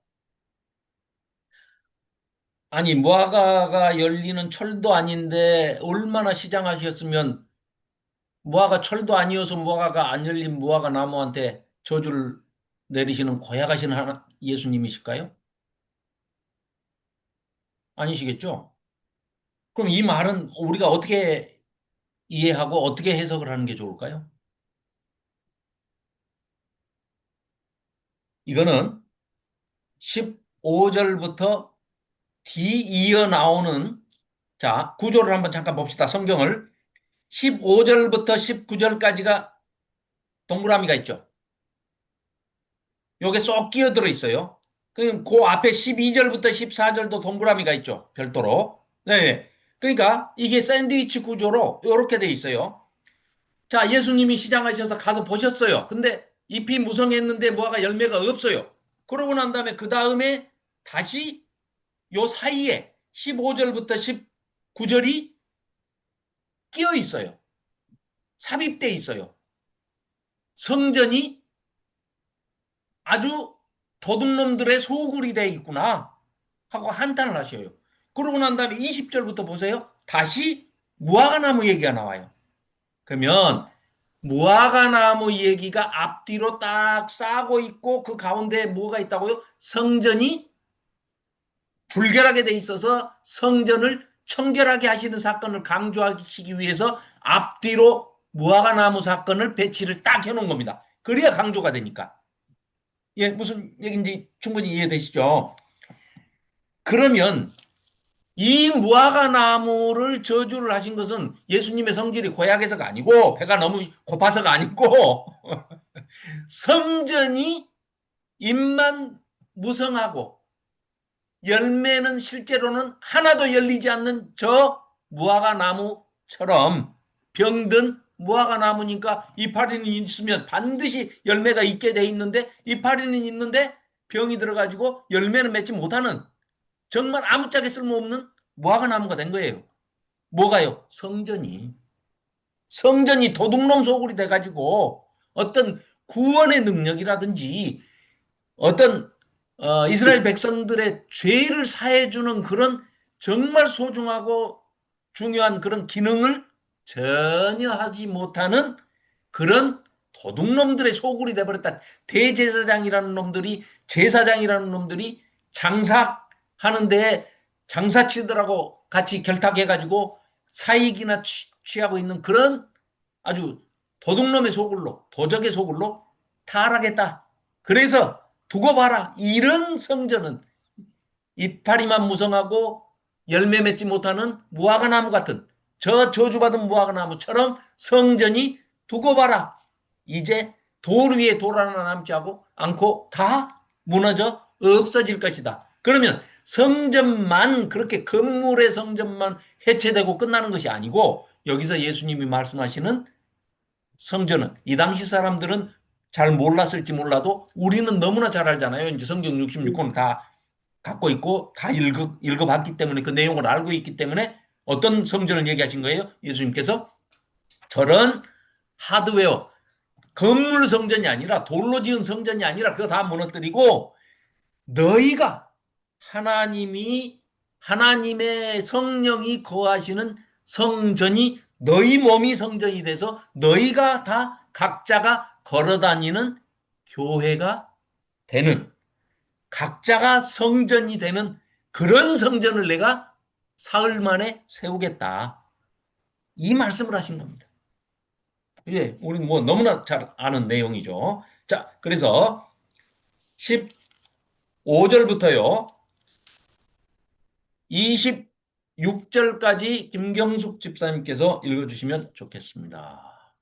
아니, 무화과가 열리는 철도 아닌데 얼마나 시장하셨으면 무화과 철도 아니어서 무화과가 안 열린 무화과 나무한테 저주를 내리시는 고약하신 예수님이실까요? 아니시겠죠? 그럼 이 말은 우리가 어떻게 이해하고 어떻게 해석을 하는 게 좋을까요? 이거는 15절부터 뒤 이어 나오는 자, 구조를 한번 잠깐 봅시다. 성경을 15절부터 19절까지가 동그라미가 있죠. 요게 쏙 끼어들어 있어요. 그 앞에 12절부터 14절도 동그라미가 있죠. 별도로. 네. 그러니까 이게 샌드위치 구조로 이렇게 돼 있어요. 자, 예수님이 시장하셔서 가서 보셨어요. 근데 잎이 무성했는데 무화과 열매가 없어요. 그러고 난 다음에 그 다음에 다시 요 사이에 15절부터 19절이 끼어 있어요. 삽입돼 있어요. 성전이 아주 도둑놈들의 소굴이 돼 있구나 하고 한탄을 하셔요. 그러고 난 다음에 20절부터 보세요. 다시 무화과나무 얘기가 나와요. 그러면 무화과나무 얘기가 앞뒤로 딱 싸고 있고 그 가운데 뭐가 있다고요? 성전이 불결하게 돼 있어서 성전을 청결하게 하시는 사건을 강조하시기 위해서 앞뒤로 무화과나무 사건을 배치를 딱 해놓은 겁니다. 그래야 강조가 되니까. 예, 무슨 얘기인지 충분히 이해되시죠? 그러면 이 무화과 나무를 저주를 하신 것은 예수님의 성질이 고약해서가 아니고 배가 너무 고파서가 아니고 성전이 잎만 무성하고 열매는 실제로는 하나도 열리지 않는 저 무화과 나무처럼 병든 무화과 나무니까 이파리는 있으면 반드시 열매가 있게 돼 있는데 이파리는 있는데 병이 들어가지고 열매는 맺지 못하는 정말 아무짝에 쓸모없는 무화과 나무가 된 거예요. 뭐가요? 성전이 도둑놈 소굴이 돼가지고 어떤 구원의 능력이라든지 어떤 이스라엘 백성들의 죄를 사해주는 그런 정말 소중하고 중요한 그런 기능을 전혀 하지 못하는 그런 도둑놈들의 소굴이 돼버렸다. 대제사장이라는 놈들이 제사장이라는 놈들이 장사하는데 장사치들하고 같이 결탁해가지고 사익이나 취하고 있는 그런 아주 도둑놈의 소굴로 도적의 소굴로 타락했다. 그래서 두고 봐라. 이런 성전은 이파리만 무성하고 열매 맺지 못하는 무화과나무 같은 저 저주받은 무화과나무처럼 성전이 두고 봐라. 이제 돌 위에 돌 하나 남지 않고 다 무너져 없어질 것이다. 그러면 성전만 그렇게 건물의 성전만 해체되고 끝나는 것이 아니고 여기서 예수님이 말씀하시는 성전은 이 당시 사람들은 잘 몰랐을지 몰라도 우리는 너무나 잘 알잖아요. 이제 성경 66권을 다 갖고 있고 다 읽어봤기 때문에 그 내용을 알고 있기 때문에 어떤 성전을 얘기하신 거예요? 예수님께서 저런 하드웨어, 건물 성전이 아니라 돌로 지은 성전이 아니라 그거 다 무너뜨리고 너희가 하나님의 성령이 거하시는 성전이 너희 몸이 성전이 돼서 너희가 다 각자가 걸어다니는 교회가 되는 각자가 성전이 되는 그런 성전을 내가 사흘 만에 세우겠다. 이 말씀을 하신 겁니다. 예, 우리 뭐 너무나 잘 아는 내용이죠. 자, 그래서 15절부터요. 26절까지 김경숙 집사님께서 읽어주시면 좋겠습니다.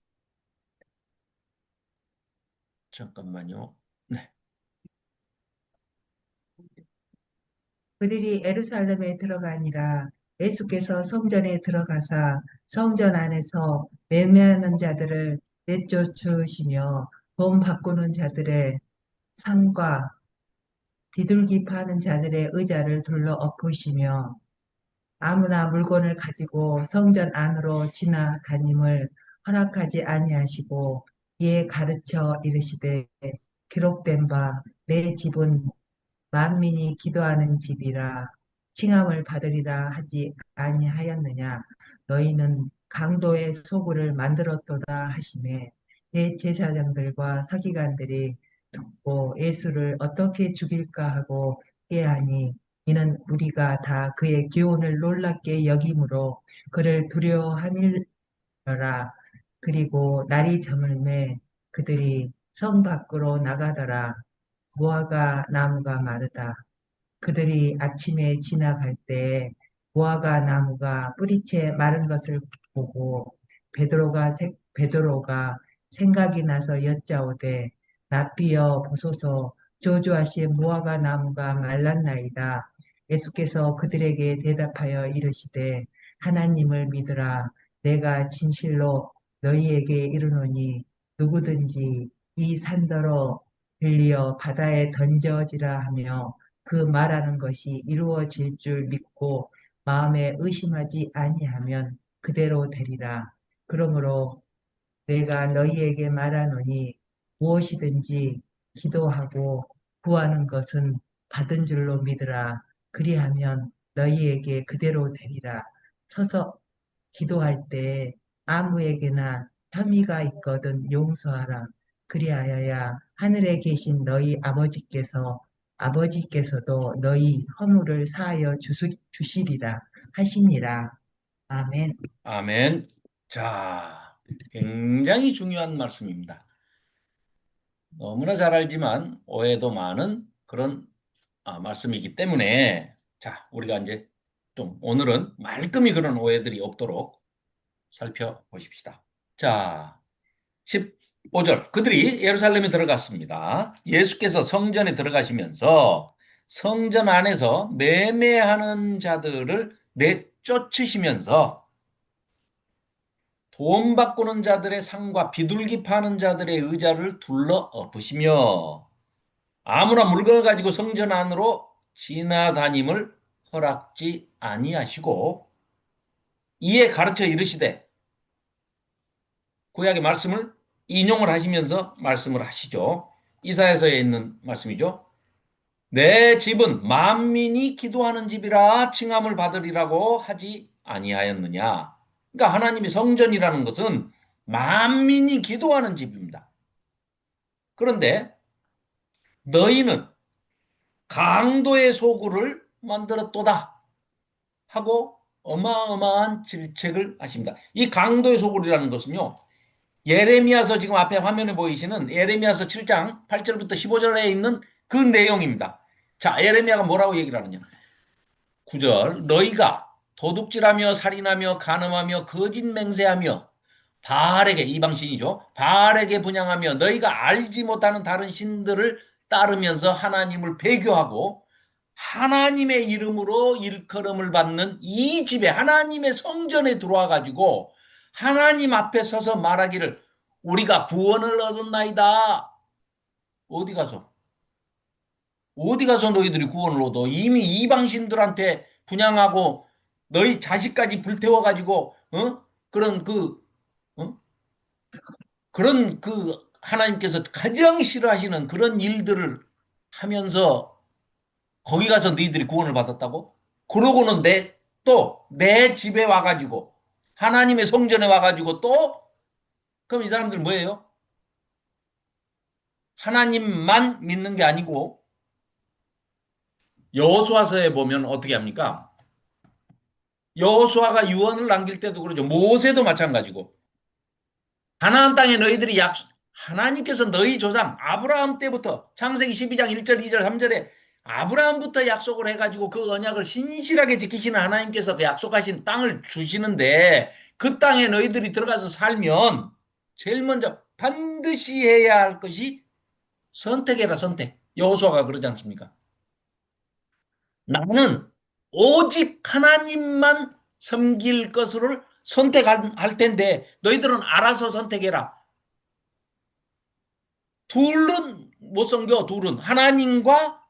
잠깐만요. 네. 그들이 예루살렘에 들어가니라. 예수께서 성전에 들어가사 성전 안에서 매매하는 자들을 내쫓으시며 돈 바꾸는 자들의 상과 비둘기 파는 자들의 의자를 둘러 엎으시며 아무나 물건을 가지고 성전 안으로 지나다님을 허락하지 아니하시고 이에 가르쳐 이르시되 기록된 바 내 집은 만민이 기도하는 집이라 칭함을 받으리라 하지 아니하였느냐. 너희는 강도의 소굴을 만들었도다 하시매 대제사장들과 서기관들이 듣고 예수를 어떻게 죽일까 하고 깨하니 이는 우리가 다 그의 교훈을 놀랍게 여김으로 그를 두려워함이라. 그리고 날이 저물매 그들이 성 밖으로 나가더라. 무화과 나무가 마르다. 그들이 아침에 지나갈 때 무화과 나무가 뿌리채 마른 것을 보고 베드로가 생각이 나서 여짜오되 납비여 보소서 저주하신 무화과 나무가 말랐나이다. 예수께서 그들에게 대답하여 이르시되 하나님을 믿으라. 내가 진실로 너희에게 이르노니 누구든지 이 산더러 빌리어 바다에 던져지라 하며 그 말하는 것이 이루어질 줄 믿고 마음에 의심하지 아니하면 그대로 되리라. 그러므로 내가 너희에게 말하노니 무엇이든지 기도하고 구하는 것은 받은 줄로 믿으라. 그리하면 너희에게 그대로 되리라. 서서 기도할 때 아무에게나 혐의가 있거든 용서하라. 그리하여야 하늘에 계신 너희 아버지께서도 너희 허물을 사하여 주시리라 하시니라. 아멘. 아멘. 자, 굉장히 중요한 말씀입니다. 너무나 잘 알지만 오해도 많은 그런 말씀이기 때문에 자, 우리가 이제 좀 오늘은 말끔히 그런 오해들이 없도록 살펴보십시다. 자, 15절. 그들이 예루살렘에 들어갔습니다. 예수께서 성전에 들어가시면서 성전 안에서 매매하는 자들을 내쫓으시면서 돈 바꾸는 자들의 상과 비둘기 파는 자들의 의자를 둘러 엎으시며 아무나 물건을 가지고 성전 안으로 지나다님을 허락지 아니하시고 이에 가르쳐 이르시되 구약의 말씀을 인용을 하시면서 말씀을 하시죠. 이사야서에 있는 말씀이죠. 내 집은 만민이 기도하는 집이라 칭함을 받으리라고 하지 아니하였느냐. 그러니까 하나님의 성전이라는 것은 만민이 기도하는 집입니다. 그런데 너희는 강도의 소굴을 만들었도다 하고 어마어마한 질책을 하십니다. 이 강도의 소굴이라는 것은요. 예레미야서 지금 앞에 화면에 보이시는 예레미야서 7장 8절부터 15절에 있는 그 내용입니다. 자, 예레미야가 뭐라고 얘기를 하느냐. 9절 너희가 도둑질하며 살인하며 간음하며 거짓 맹세하며 바알에게 이방신이죠. 바알에게 분향하며 너희가 알지 못하는 다른 신들을 따르면서 하나님을 배교하고 하나님의 이름으로 일컬음을 받는 이 집에 하나님의 성전에 들어와 가지고 하나님 앞에 서서 말하기를 우리가 구원을 얻었나이다. 어디 가서? 어디 가서 너희들이 구원을 얻어? 이미 이방신들한테 분양하고 너희 자식까지 불태워가지고 그런 어? 그런 하나님께서 가장 싫어하시는 그런 일들을 하면서 거기 가서 너희들이 구원을 받았다고? 그러고는 또 내 집에 와가지고 하나님의 성전에 와가지고 또 그럼 이 사람들 뭐예요? 하나님만 믿는 게 아니고 여호수아서에 보면 어떻게 합니까? 여호수아가 유언을 남길 때도 그러죠. 모세도 마찬가지고 가나안 땅에 너희들이 하나님께서 너희 조상 아브라함 때부터 창세기 12장 1절, 2절, 3절에 아브라함부터 약속을 해가지고 그 언약을 신실하게 지키시는 하나님께서 그 약속하신 땅을 주시는데 그 땅에 너희들이 들어가서 살면 제일 먼저 반드시 해야 할 것이 선택해라, 선택. 여호수아가 그러지 않습니까? 나는 오직 하나님만 섬길 것을 선택할 텐데 너희들은 알아서 선택해라. 둘은 못 섬겨, 둘은. 하나님과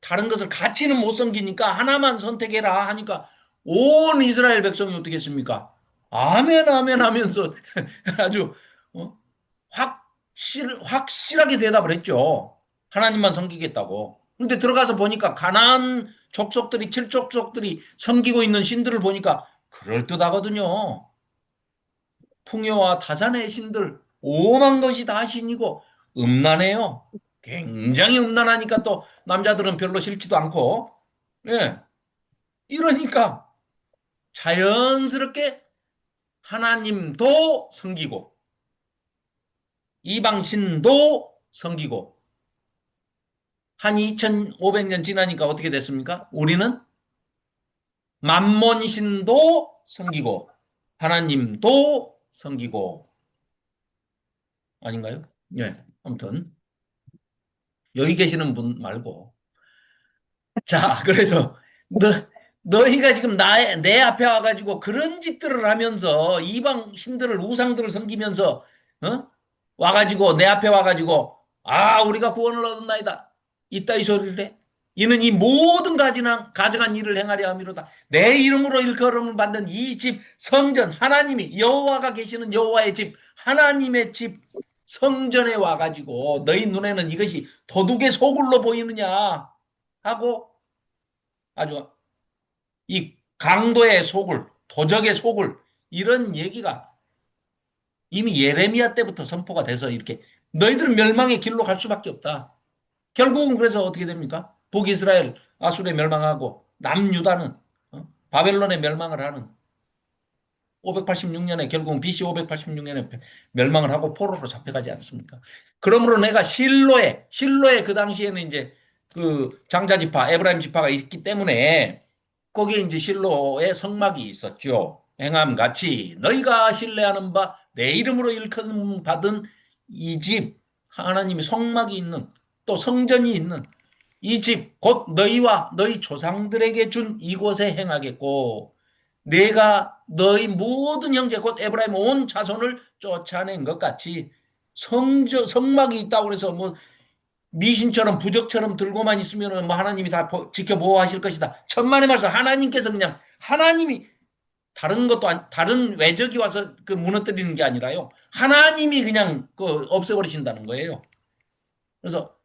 다른 것을 같이는 못 섬기니까 하나만 선택해라 하니까 온 이스라엘 백성이 어떻게 했습니까? 아멘, 아멘 하면서 아주 확실하게 대답을 했죠. 하나님만 섬기겠다고. 근데 들어가서 보니까 가나안 족속들이, 칠족속들이 섬기고 있는 신들을 보니까 그럴듯하거든요. 풍요와 타산의 신들, 오만 것이 다 신이고 음란해요. 굉장히 음란하니까 또 남자들은 별로 싫지도 않고, 예. 이러니까 자연스럽게 하나님도 섬기고 이방신도 섬기고 한 2500년 지나니까 어떻게 됐습니까? 우리는 만몬신도 섬기고 하나님도 섬기고 아닌가요? 예. 아무튼 여기 계시는 분 말고 자, 그래서 너희가 지금 내 앞에 와가지고 그런 짓들을 하면서 이방 신들을 우상들을 섬기면서 와가지고 내 앞에 와가지고 우리가 구원을 얻었나이다. 이따 이 소리를 해. 이는 이 모든 가증한 일을 행하려 함이로다. 내 이름으로 일컬음을 받는 이 집 성전 하나님이 여호와가 계시는 여호와의 집 하나님의 집 성전에 와가지고 너희 눈에는 이것이 도둑의 소굴로 보이느냐 하고 아주 이 강도의 소굴, 도적의 소굴 이런 얘기가 이미 예레미야 때부터 선포가 돼서 이렇게 너희들은 멸망의 길로 갈 수밖에 없다. 결국은 그래서 어떻게 됩니까? 북이스라엘 아수르에 멸망하고 남유다는 바벨론에 멸망을 하는 586년에 결국은 BC 586년에 멸망을 하고 포로로 잡혀가지 않습니까? 그러므로 내가 실로에 그 당시에는 이제 그 장자 지파 에브라임 지파가 있기 때문에 거기에 이제 실로에 성막이 있었죠. 행함같이 너희가 신뢰하는 바 내 이름으로 일컬음 받은 이 집 하나님이 성막이 있는 또 성전이 있는 이 집 곧 너희와 너희 조상들에게 준 이곳에 행하겠고 내가 너희 모든 형제 곧 에브라임 온 자손을 쫓아낸 것 같이 성막이 있다고 해서 뭐 미신처럼 부적처럼 들고만 있으면 뭐 하나님이 다 지켜 보호하실 것이다. 천만의 말씀 하나님께서 그냥 하나님이 다른 것도 다른 외적이 와서 그 무너뜨리는 게 아니라요. 하나님이 그냥 그 없애버리신다는 거예요. 그래서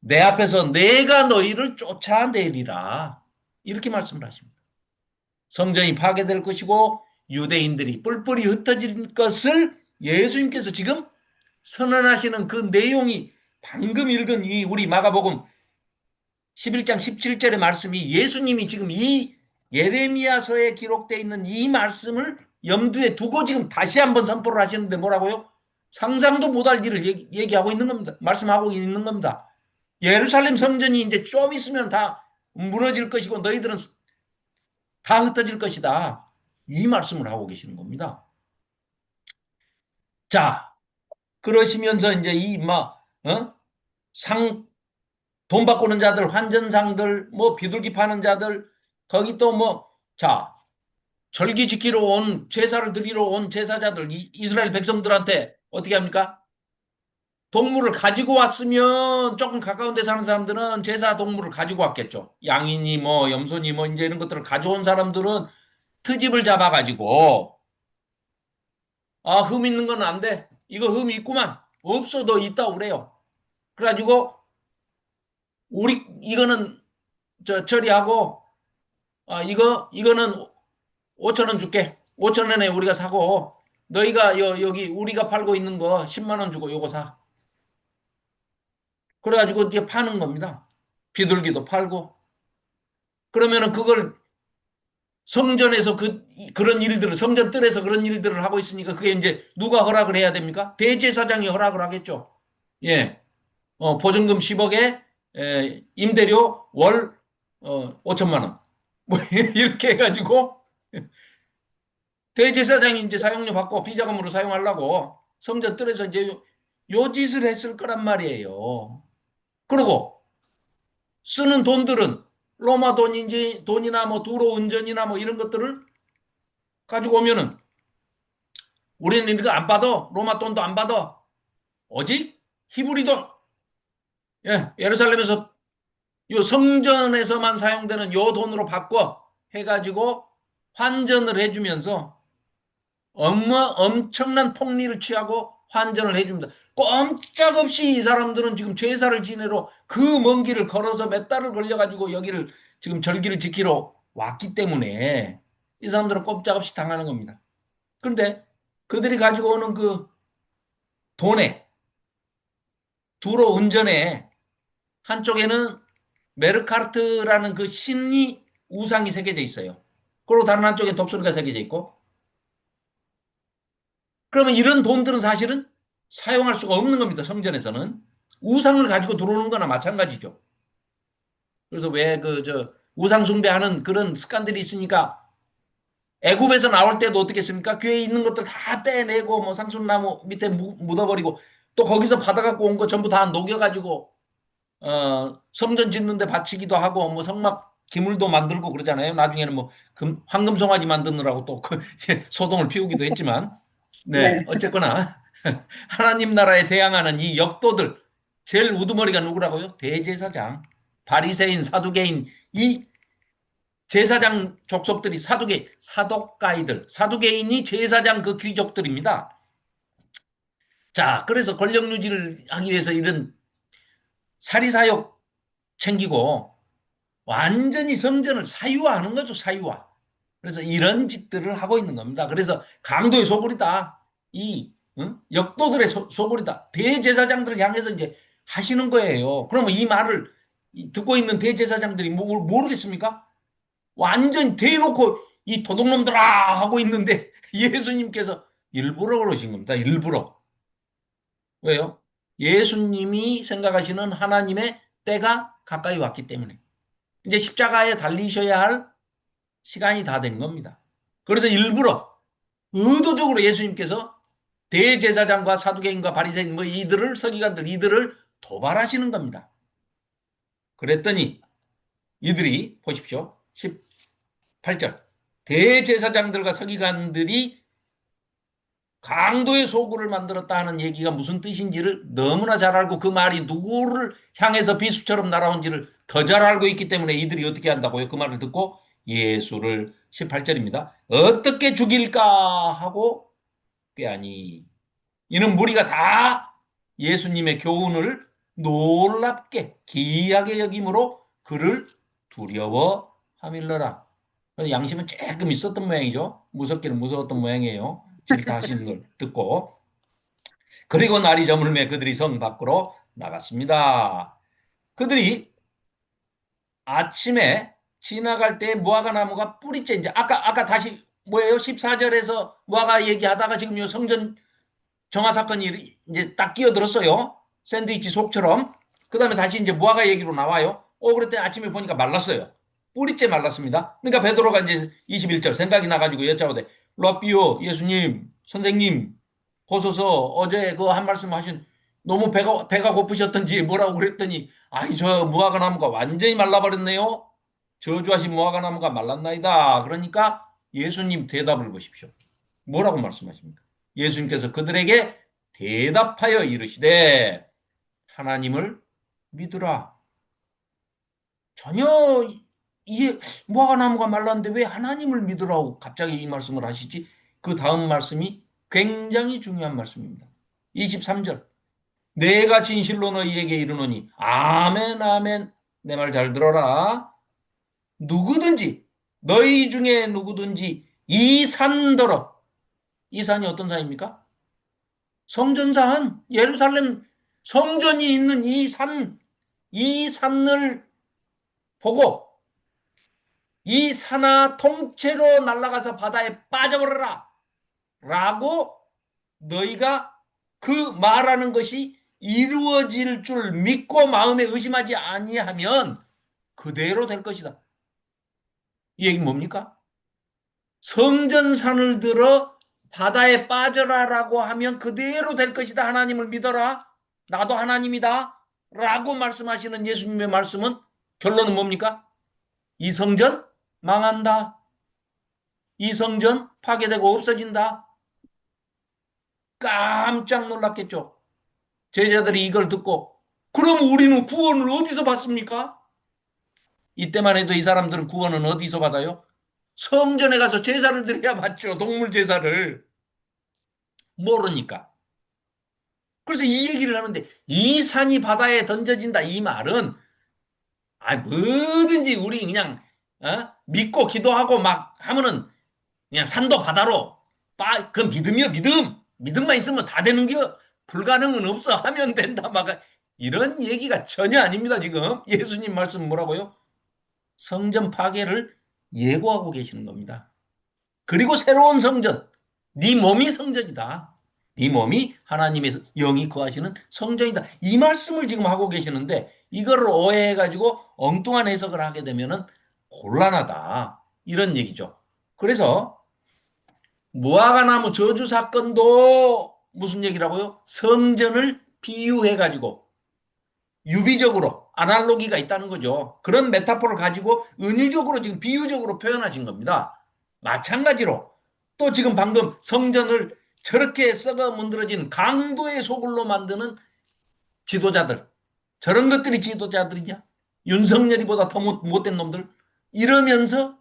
내 앞에서 내가 너희를 쫓아내리라. 이렇게 말씀을 하십니다. 성전이 파괴될 것이고 유대인들이 뿔뿔이 흩어질 것을 예수님께서 지금 선언하시는 그 내용이 방금 읽은 이 우리 마가복음 11장 17절의 말씀이 예수님이 지금 이 예레미야서에 기록되어 있는 이 말씀을 염두에 두고 지금 다시 한번 선포를 하시는데 뭐라고요? 상상도 못할 일을 얘기하고 있는 겁니다. 말씀하고 있는 겁니다. 예루살렘 성전이 이제 좀 있으면 다 무너질 것이고 너희들은 다 흩어질 것이다. 이 말씀을 하고 계시는 겁니다. 자, 그러시면서 이제 돈 바꾸는 자들, 환전상들, 뭐 비둘기 파는 자들, 거기 또 절기 지키러 제사를 드리러 온 제사자들, 이스라엘 백성들한테 어떻게 합니까? 동물을 가지고 왔으면 조금 가까운 데 사는 사람들은 제사 동물을 가지고 왔겠죠. 양이니 뭐 염소니 뭐 이제 이런 것들을 가져온 사람들은 트집을 잡아가지고 아, 흠 있는 건 안 돼. 이거 흠 있구만. 없어, 너 있다고 그래요. 그래가지고 우리 이거는 처리하고 아, 이거는 5천 원 줄게. 5천 원에 우리가 사고 너희가 여기 우리가 팔고 있는 거 10만 원 주고 요거 사. 그래가지고 이제 파는 겁니다. 비둘기도 팔고. 그러면은 그걸 성전에서 그런 일들을, 성전뜰에서 그런 일들을 하고 있으니까 그게 이제 누가 허락을 해야 됩니까? 대제사장이 허락을 하겠죠. 예. 보증금 10억에 임대료 월 5천만 원. 뭐 이렇게 해가지고 대제사장이 이제 사용료 받고 비자금으로 사용하려고 성전뜰에서 이제 요 짓을 했을 거란 말이에요. 그리고 쓰는 돈들은 로마 돈인지 돈이나 뭐 두로 은전이나 뭐 이런 것들을 가지고 오면은 우리는 이거 안 받아. 로마 돈도 안 받아. 오직 히브리 돈. 예, 예루살렘에서 요 성전에서만 사용되는 요 돈으로 바꿔 해가지고 환전을 해주면서 엄청난 폭리를 취하고 환전을 해줍니다. 꼼짝없이 이 사람들은 지금 제사를 지내러 그 먼 길을 걸어서 몇 달을 걸려가지고 여기를 지금 절기를 지키러 왔기 때문에 이 사람들은 꼼짝없이 당하는 겁니다. 그런데 그들이 가지고 오는 그 돈에 두로 운전에 한쪽에는 메르카르트라는 그 신이 우상이 새겨져 있어요. 그리고 다른 한쪽에 독수리가 새겨져 있고 그러면 이런 돈들은 사실은 사용할 수가 없는 겁니다. 성전에서는. 우상을 가지고 들어오는 거나 마찬가지죠. 그래서 왜 우상 숭배하는 그런 습관들이 있으니까 애굽에서 나올 때도 어떻게 했습니까? 교회에 있는 것들 다 떼내고 뭐 상순나무 밑에 묻어버리고 또 거기서 받아갖고 온 거 전부 다 녹여가지고 성전 짓는데 바치기도 하고 뭐 성막 기물도 만들고 그러잖아요. 나중에는 뭐 황금 송아지 만드느라고 또 소동을 피우기도 했지만 네, 어쨌거나 하나님 나라에 대항하는 이 역도들 제일 우두머리가 누구라고요? 대제사장, 바리새인, 사두개인 이 제사장 족속들이 사독가이들, 사두개인이 제사장 그 귀족들입니다. 자, 그래서 권력 유지를 하기 위해서 이런 사리사욕 챙기고 완전히 성전을 사유화하는 거죠, 사유화. 그래서 이런 짓들을 하고 있는 겁니다. 그래서 강도의 소굴이다. 역도들의 소굴이다. 대제사장들을 향해서 이제 하시는 거예요. 그러면 이 말을 듣고 있는 대제사장들이 모르겠습니까? 완전 대놓고 이 도둑놈들아 하고 있는데 예수님께서 일부러 그러신 겁니다. 일부러. 왜요? 예수님이 생각하시는 하나님의 때가 가까이 왔기 때문에. 이제 십자가에 달리셔야 할 시간이 다 된 겁니다. 그래서 일부러 의도적으로 예수님께서 대제사장과 사두개인과 바리새인 뭐 이들을 서기관들 이들을 도발하시는 겁니다. 그랬더니 이들이 보십시오. 18절 대제사장들과 서기관들이 강도의 소굴을 만들었다 하는 얘기가 무슨 뜻인지를 너무나 잘 알고 그 말이 누구를 향해서 비수처럼 날아온지를 더 잘 알고 있기 때문에 이들이 어떻게 한다고요? 그 말을 듣고 예수를 18절입니다. 어떻게 죽일까 하고 꾀하니 이는 무리가 다 예수님의 교훈을 놀랍게 기이하게 여김으로 그를 두려워하밀러라. 양심은 조금 있었던 모양이죠. 무섭기는 무서웠던 모양이에요. 질타하시는 걸 듣고. 그리고 날이 저물매 그들이 성 밖으로 나갔습니다. 그들이 아침에 지나갈 때 무화과 나무가 뿌리째 이제 아까 다시 뭐예요? 14절에서 무화과 얘기하다가 지금 요 성전 정화 사건이 이제 딱 끼어들었어요. 샌드위치 속처럼. 그다음에 다시 이제 무화과 얘기로 나와요. 그랬더니 아침에 보니까 말랐어요. 뿌리째 말랐습니다. 그러니까 베드로가 이제 21절 생각이 나가지고 여쭤보되 랍비요 예수님 선생님 보소서 어제 그 한 말씀 하신 너무 배가 고프셨던지 뭐라고 그랬더니 아이 저 무화과 나무가 완전히 말라버렸네요. 저주하신 무화과 나무가 말랐나이다. 그러니까 예수님 대답을 보십시오. 뭐라고 말씀하십니까? 예수님께서 그들에게 대답하여 이르시되 하나님을 믿으라. 전혀 이게 무화과 나무가 말랐는데 왜 하나님을 믿으라고 갑자기 이 말씀을 하시지? 그 다음 말씀이 굉장히 중요한 말씀입니다. 23절. 내가 진실로 너희에게 이르노니 아멘 아멘. 내 말 잘 들어라. 누구든지 너희 중에 누구든지 이 산더러, 이 산이 어떤 산입니까? 성전산, 예루살렘 성전이 있는 이 산을 보고 이 산아 통째로 날아가서 바다에 빠져버려라 라고 너희가 그 말하는 것이 이루어질 줄 믿고 마음에 의심하지 아니하면 그대로 될 것이다. 이 얘기는 뭡니까? 성전산을 들어 바다에 빠져라라고 하면 그대로 될 것이다. 하나님을 믿어라. 나도 하나님이다. 라고 말씀하시는 예수님의 말씀은 결론은 뭡니까? 이 성전 망한다. 이 성전 파괴되고 없어진다. 깜짝 놀랐겠죠. 제자들이 이걸 듣고 그럼 우리는 구원을 어디서 받습니까? 이때만 해도 이 사람들은 구원은 어디서 받아요? 성전에 가서 제사를 드려야 받죠. 동물 제사를. 모르니까. 그래서 이 얘기를 하는데 이 산이 바다에 던져진다 이 말은 뭐든지 우리 그냥 믿고 기도하고 막 하면은 그냥 산도 바다로 그 믿음이요 믿음만 있으면 다 되는겨 불가능은 없어 하면 된다 막 이런 얘기가 전혀 아닙니다. 지금 예수님 말씀 뭐라고요? 성전 파괴를 예고하고 계시는 겁니다. 그리고 새로운 성전, 네 몸이 성전이다. 네 몸이 하나님의 영이 거하시는 성전이다. 이 말씀을 지금 하고 계시는데 이거를 오해해가지고 엉뚱한 해석을 하게 되면은 곤란하다. 이런 얘기죠. 그래서 무화과나무 저주 사건도 무슨 얘기라고요? 성전을 비유해가지고 유비적으로 아날로기가 있다는 거죠. 그런 메타포를 가지고 은유적으로 지금 비유적으로 표현하신 겁니다. 마찬가지로 또 지금 방금 성전을 저렇게 썩어 문드러진 강도의 소굴로 만드는 지도자들 저런 것들이 지도자들이냐? 윤석열이보다 더 못된 놈들 이러면서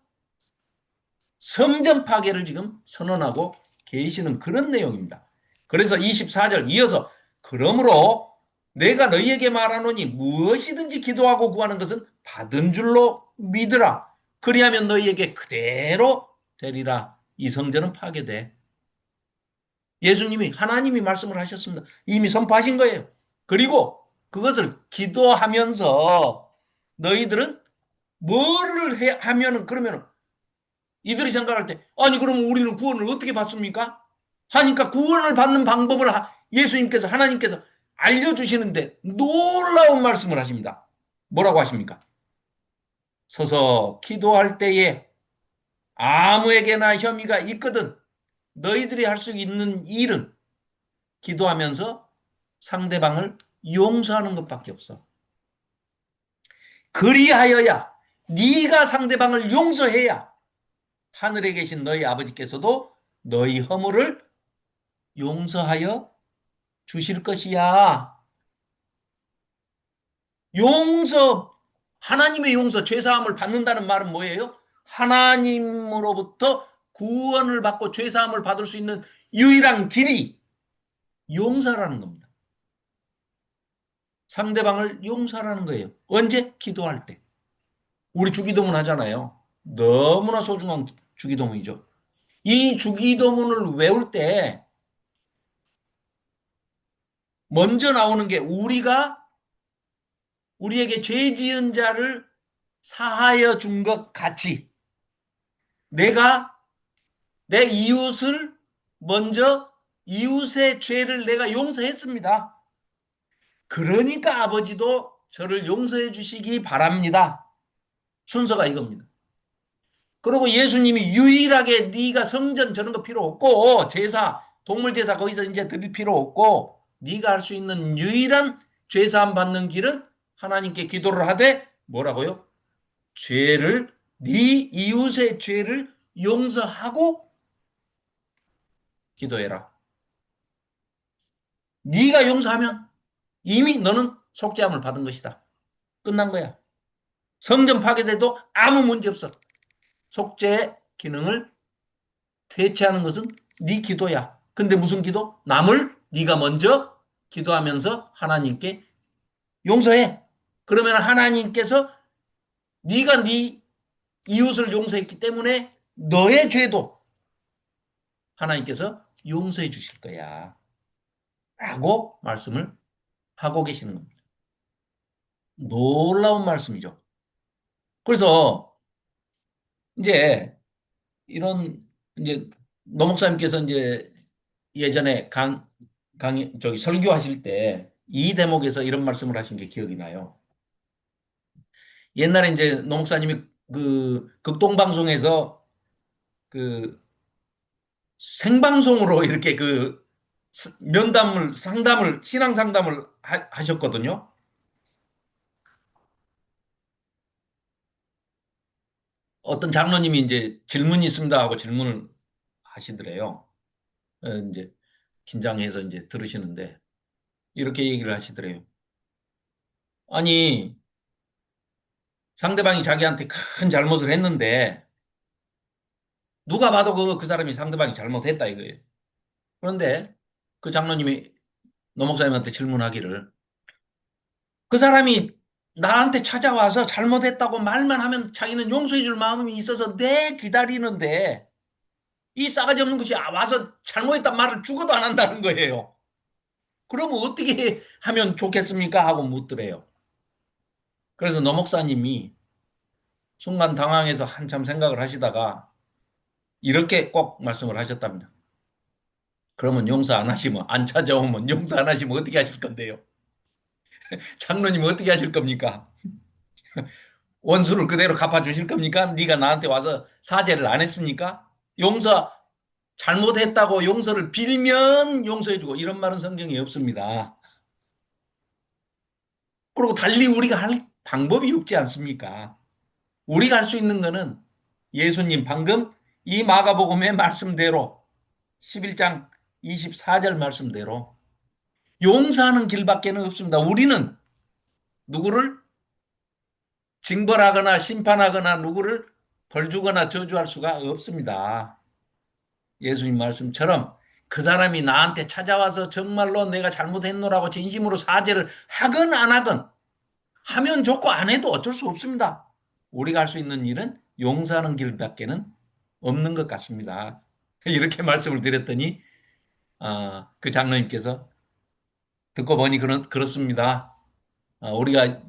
성전 파괴를 지금 선언하고 계시는 그런 내용입니다. 그래서 24절 이어서 그러므로 내가 너희에게 말하노니 무엇이든지 기도하고 구하는 것은 받은 줄로 믿으라. 그리하면 너희에게 그대로 되리라. 이 성전은 파괴돼. 예수님이 하나님이 말씀을 하셨습니다. 이미 선포하신 거예요. 그리고 그것을 기도하면서 너희들은 뭐를 하면은 그러면 이들이 생각할 때 아니 그럼 우리는 구원을 어떻게 받습니까? 하니까 구원을 받는 방법을 예수님께서 하나님께서 알려주시는데 놀라운 말씀을 하십니다. 뭐라고 하십니까? 서서 기도할 때에 아무에게나 혐의가 있거든 너희들이 할 수 있는 일은 기도하면서 상대방을 용서하는 것밖에 없어. 그리하여야 네가 상대방을 용서해야 하늘에 계신 너희 아버지께서도 너희 허물을 용서하여 주실 것이야. 하나님의 용서, 죄사함을 받는다는 말은 뭐예요? 하나님으로부터 구원을 받고 죄사함을 받을 수 있는 유일한 길이 용서라는 겁니다. 상대방을 용서하라는 거예요. 언제? 기도할 때. 우리 주기도문 하잖아요. 너무나 소중한 주기도문이죠. 이 주기도문을 외울 때 먼저 나오는 게 우리에게 죄 지은 자를 사하여 준 것 같이 내가 내 이웃을 먼저 이웃의 죄를 내가 용서했습니다. 그러니까 아버지도 저를 용서해 주시기 바랍니다. 순서가 이겁니다. 그리고 예수님이 유일하게 네가 성전 저런 거 필요 없고 제사 동물 제사 거기서 이제 드릴 필요 없고 네가 할 수 있는 유일한 죄사함 받는 길은 하나님께 기도를 하되 뭐라고요? 네 이웃의 죄를 용서하고 기도해라. 네가 용서하면 이미 너는 속죄함을 받은 것이다. 끝난 거야. 성전 파괴돼도 아무 문제 없어. 속죄의 기능을 퇴치하는 것은 네 기도야. 근데 무슨 기도? 남을 네가 먼저 기도하면서 하나님께 용서해. 그러면 하나님께서 네가 네 이웃을 용서했기 때문에 너의 죄도 하나님께서 용서해 주실 거야. 라고 말씀을 하고 계시는 겁니다. 놀라운 말씀이죠. 그래서 이제 이런 이제 노 목사님께서 이제 예전에 저기 설교하실 때 이 대목에서 이런 말씀을 하신 게 기억이 나요. 옛날에 이제 노 목사님이 그 극동방송에서 그 생방송으로 이렇게 그 상담을, 신앙 상담을 하셨거든요. 어떤 장로님이 이제 질문이 있습니다 하고 질문을 하시더래요. 이제 긴장해서 이제 들으시는데 이렇게 얘기를 하시더래요. 아니, 상대방이 자기한테 큰 잘못을 했는데 누가 봐도 그 사람이 상대방이 잘못했다 이거예요. 그런데 그 장로님이 노 목사님한테 질문하기를 그 사람이 나한테 찾아와서 잘못했다고 말만 하면 자기는 용서해 줄 마음이 있어서 내 기다리는데 이 싸가지 없는 것이 와서 잘못했단 말을 죽어도 안 한다는 거예요. 그러면 어떻게 하면 좋겠습니까? 하고 묻더래요. 그래서 노 목사님이 순간 당황해서 한참 생각을 하시다가 이렇게 꼭 말씀을 하셨답니다. 그러면 용서 안 하시면, 안 찾아오면 용서 안 하시면 어떻게 하실 건데요? 장로님 어떻게 하실 겁니까? 원수를 그대로 갚아주실 겁니까? 네가 나한테 와서 사죄를 안 했으니까? 용서 잘못했다고 용서를 빌면 용서해주고 이런 말은 성경에 없습니다. 그리고 달리 우리가 할 방법이 없지 않습니까? 우리가 할 수 있는 거는 예수님 방금 이 마가복음의 말씀대로 11장 24절 말씀대로 용서하는 길밖에는 없습니다. 우리는 누구를 징벌하거나 심판하거나 누구를 벌 주거나 저주할 수가 없습니다. 예수님 말씀처럼 그 사람이 나한테 찾아와서 정말로 내가 잘못했노라고 진심으로 사죄를 하건 안 하건 하면 좋고 안 해도 어쩔 수 없습니다. 우리가 할 수 있는 일은 용서하는 길밖에는 없는 것 같습니다. 이렇게 말씀을 드렸더니 그 장로님께서 듣고 보니 그렇습니다. 우리가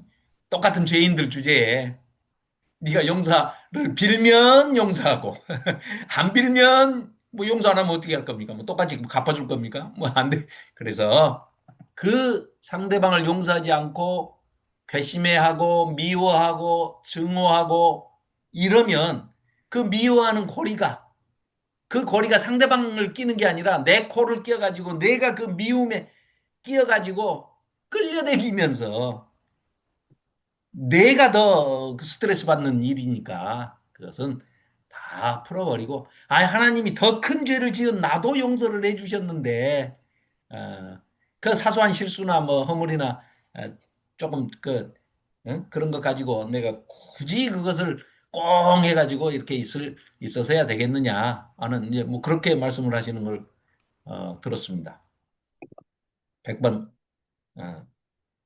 똑같은 죄인들 주제에 네가 용서를 빌면 용서하고 안 빌면 뭐 용서 안 하면 어떻게 할 겁니까? 뭐 똑같이 뭐 갚아줄 겁니까? 뭐 안 돼. 그래서 그 상대방을 용서하지 않고 괘씸해하고 미워하고 증오하고 이러면 그 미워하는 고리가 그 고리가 상대방을 끼는 게 아니라 내 코를 끼어가지고 내가 그 미움에 끼어가지고 끌려다니면서 내가 더그 스트레스 받는 일이니까 그것은 다 풀어버리고 하나님이 더 큰 죄를 지은 나도 용서를 해주셨는데 그 사소한 실수나 뭐 허물이나 조금 그런 것 가지고 내가 굳이 그것을 꽁 해가지고 이렇게 있어서야 되겠느냐 하는 이제 뭐 그렇게 말씀을 하시는 걸 들었습니다. 100번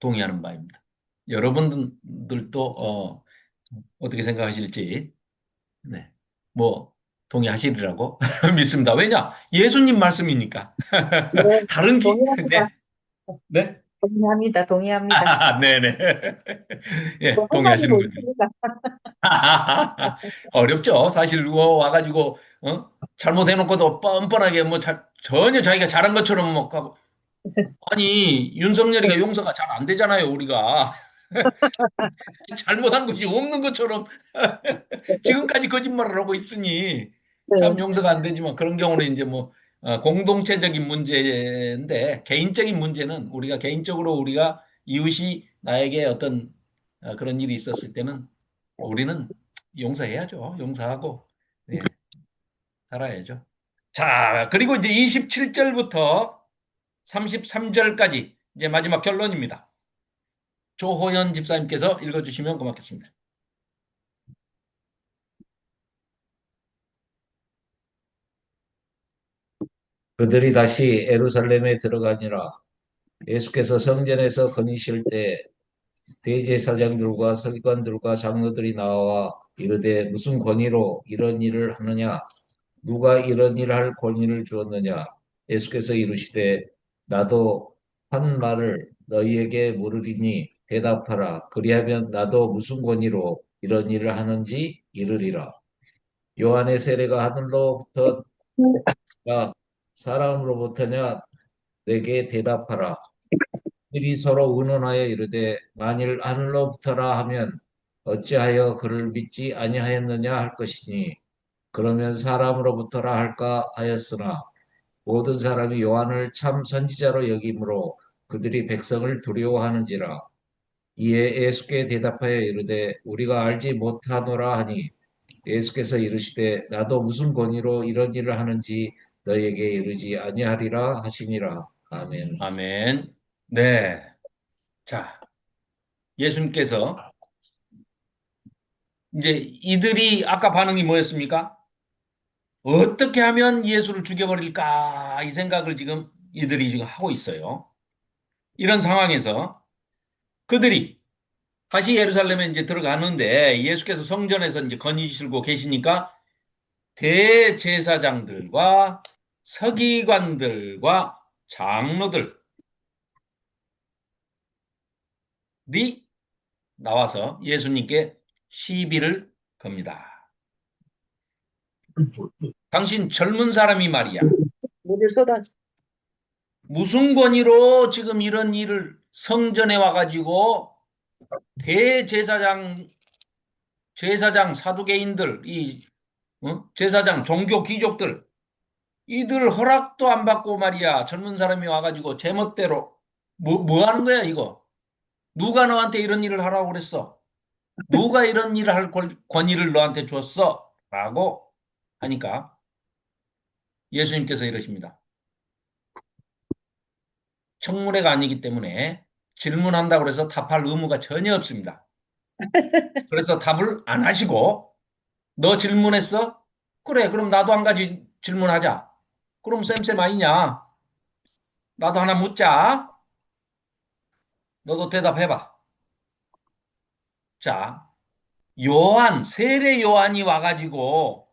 동의하는 바입니다. 여러분들도 어떻게 생각하실지 네. 뭐 동의하시리라고 믿습니다. 왜냐? 예수님 말씀이니까. 네, 다른 동의합니다. 네. 네. 동의합니다. 동의합니다. 네네. 예, 할 말이 동의하시는 거죠. 없습니다. 어렵죠. 사실 와가지고 잘못해놓고도 뻔뻔하게 뭐 전혀 자기가 잘한 것처럼 뭐 하고 아니 윤석열이가 용서가 잘 안 되잖아요. 우리가 잘못한 것이 없는 것처럼 지금까지 거짓말을 하고 있으니 참 네. 용서가 안 되지만 그런 경우는 이제 뭐 공동체적인 문제인데 개인적인 문제는 우리가 개인적으로 우리가 이웃이 나에게 어떤 그런 일이 있었을 때는 우리는 용서해야죠. 용서하고 네, 살아야죠. 자, 그리고 이제 27절부터 33절까지 이제 마지막 결론입니다. 조호연 집사님께서 읽어주시면 고맙겠습니다. 그들이 다시 예루살렘에 들어가니라. 예수께서 성전에서 거니실 때 대제사장들과 서기관들과 장로들이 나와 이르되 무슨 권위로 이런 일을 하느냐? 누가 이런 일을 할 권위를 주었느냐? 예수께서 이르시되 나도 한 말을 너희에게 물으리니 대답하라. 그리하면 나도 무슨 권위로 이런 일을 하는지 이르리라. 요한의 세례가 하늘로부터냐 사람으로부터냐? 내게 대답하라. 그들이 서로 의논하여 이르되 만일 하늘로부터라 하면 어찌하여 그를 믿지 아니하였느냐 할 것이니 그러면 사람으로부터라 할까 하였으나 모든 사람이 요한을 참 선지자로 여김으로 그들이 백성을 두려워하는지라. 이에 예수께 대답하여 이르되 우리가 알지 못하노라 하니 예수께서 이르시되 나도 무슨 권위로 이런 일을 하는지 너희에게 이르지 아니하리라 하시니라. 아멘. 아멘. 네. 자, 예수님께서 이제 이들이 아까 반응이 뭐였습니까? 어떻게 하면 예수를 죽여버릴까? 이 생각을 지금 이들이 지금 하고 있어요. 이런 상황에서 그들이 다시 예루살렘에 이제 들어가는데 예수께서 성전에서 이제 거니시고 계시니까 대제사장들과 서기관들과 장로들이 나와서 예수님께 시비를 겁니다. 당신 젊은 사람이 말이야. 물을 쏟았어. 무슨 권위로 지금 이런 일을 성전에 와가지고 대제사장, 제사장, 사두개인들, 제사장, 종교 귀족들, 이들 허락도 안 받고 말이야. 젊은 사람이 와가지고 제멋대로 뭐 하는 거야 이거? 누가 너한테 이런 일을 하라고 그랬어? 누가 이런 일을 할 권위를 너한테 줬어? 라고 하니까 예수님께서 이러십니다. 청문회가 아니기 때문에 질문한다고 해서 답할 의무가 전혀 없습니다. 그래서 답을 안 하시고 너 질문했어? 그래, 그럼 나도 한 가지 질문하자. 그럼 쌤 아니냐? 나도 하나 묻자. 너도 대답해봐. 자, 세례 요한이 와가지고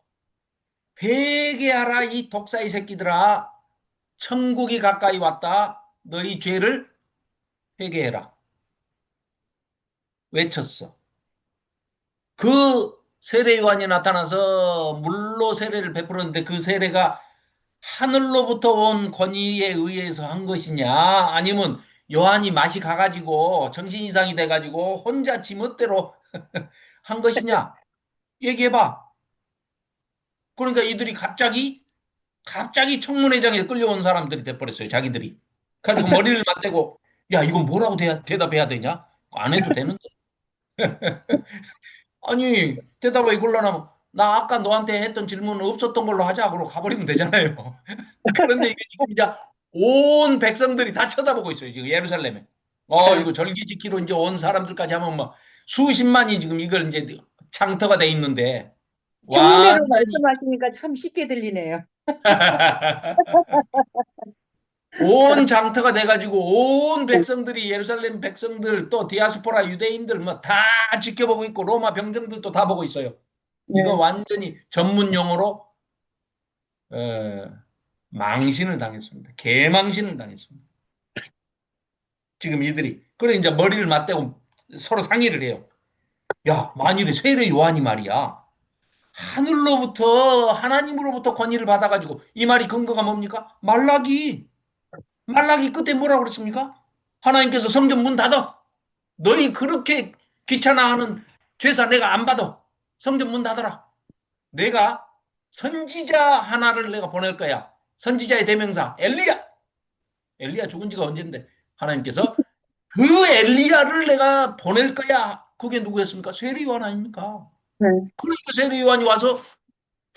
회개하라 이 독사의 새끼들아. 천국이 가까이 왔다. 너희 죄를 회개해라. 외쳤어. 그 세례 요한이 나타나서 물로 세례를 베풀었는데 그 세례가 하늘로부터 온 권위에 의해서 한 것이냐? 아니면 요한이 맛이 가가지고 정신 이상이 돼가지고 혼자 지멋대로 한 것이냐? 얘기해봐. 그러니까 이들이 갑자기 청문회장에 끌려온 사람들이 돼버렸어요. 자기들이. 그래가지고 머리를 맞대고 야 이건 뭐라고 대답해야 되냐? 안 해도 되는데. 아니 대답을 이걸로나 나 아까 너한테 했던 질문은 없었던 걸로 하자. 그러고 가버리면 되잖아요. 그런데 이게 지금 이제 온 백성들이 다 쳐다보고 있어요. 지금 예루살렘에. 이거 절기 지키러 이제 온 사람들까지 하면 뭐 수십만이 지금 이걸 이제 창터가 돼 있는데 청문회로 완전히 말씀하시니까 참 쉽게 들리네요. 온 장터가 돼가지고 온 백성들이 예루살렘 백성들 또 디아스포라 유대인들 뭐 다 지켜보고 있고 로마 병정들도 다 보고 있어요. 이거 네. 완전히 전문 용어로 망신을 당했습니다. 개망신을 당했습니다. 지금 이들이 그래 이제 머리를 맞대고 서로 상의를 해요. 야 만일에 세례 요한이 말이야 하늘로부터 하나님으로부터 권위를 받아가지고 이 말이 근거가 뭡니까? 말라기 끝에 뭐라고 그랬습니까? 하나님께서 성전 문 닫아. 너희 그렇게 귀찮아하는 제사 내가 안 받아. 성전 문 닫아라. 내가 선지자 하나를 내가 보낼 거야. 선지자의 대명사 엘리야 죽은 지가 언젠데 하나님께서 그 엘리야를 내가 보낼 거야. 그게 누구였습니까? 세례 요한 아닙니까? 네. 그러니까 세례 요한이 와서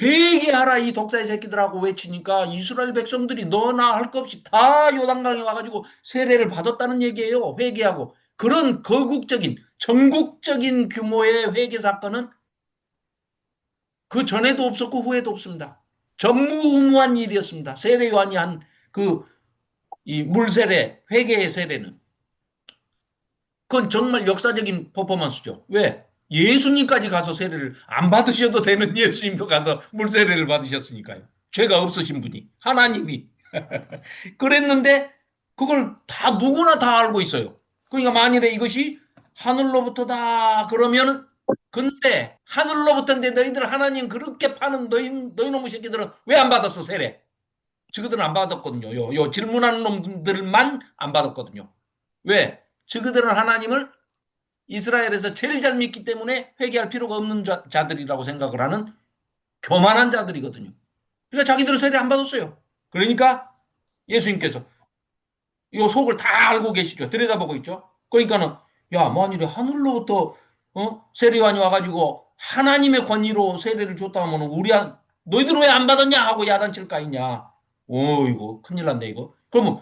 회개하라 이 독사의 새끼들하고 외치니까 이스라엘 백성들이 너나 할 것 없이 다 요단강에 와가지고 세례를 받았다는 얘기예요. 회개하고. 그런 거국적인 전국적인 규모의 회개 사건은 그 전에도 없었고 후에도 없습니다. 전무후무한 일이었습니다. 세례 요한이 한 그 이 물세례, 회개의 세례는. 그건 정말 역사적인 퍼포먼스죠. 왜? 예수님까지 가서 세례를 안 받으셔도 되는 예수님도 가서 물세례를 받으셨으니까요. 죄가 없으신 분이. 하나님이. 그랬는데 그걸 다 누구나 다 알고 있어요. 그러니까 만일에 이것이 하늘로부터다 그러면 근데 하늘로부터인데 너희들 하나님 그렇게 파는 너희 놈의 새끼들은 왜 안 받았어 세례? 저그들은 안 받았거든요. 요 질문하는 놈들만 안 받았거든요. 왜? 저그들은 하나님을 이스라엘에서 제일 잘 믿기 때문에 회개할 필요가 없는 자들이라고 생각을 하는 교만한 자들이거든요. 그러니까 자기들은 세례 안 받았어요. 그러니까 예수님께서 이 속을 다 알고 계시죠. 들여다보고 있죠. 그러니까는 야 만일에 하늘로부터 세례 요한이 와가지고 하나님의 권위로 세례를 줬다 하면 너희들 왜 안 받았냐 하고 야단칠 거 있냐. 오 이거 큰일 났네 이거. 그러면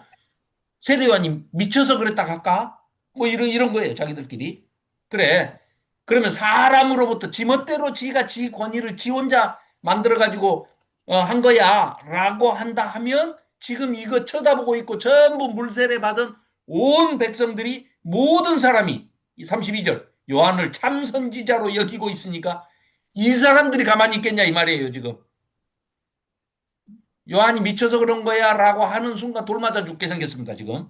세례 요한이 미쳐서 그랬다 할까? 뭐 이런 거예요 자기들끼리. 그래. 그러면 사람으로부터 지멋대로 지가 지 권위를 지 혼자 만들어가지고 한 거야 라고 한다 하면 지금 이거 쳐다보고 있고 전부 물세례 받은 온 백성들이 모든 사람이 32절 요한을 참 선지자로 여기고 있으니까 이 사람들이 가만히 있겠냐 이 말이에요 지금. 요한이 미쳐서 그런 거야 라고 하는 순간 돌맞아 죽게 생겼습니다 지금.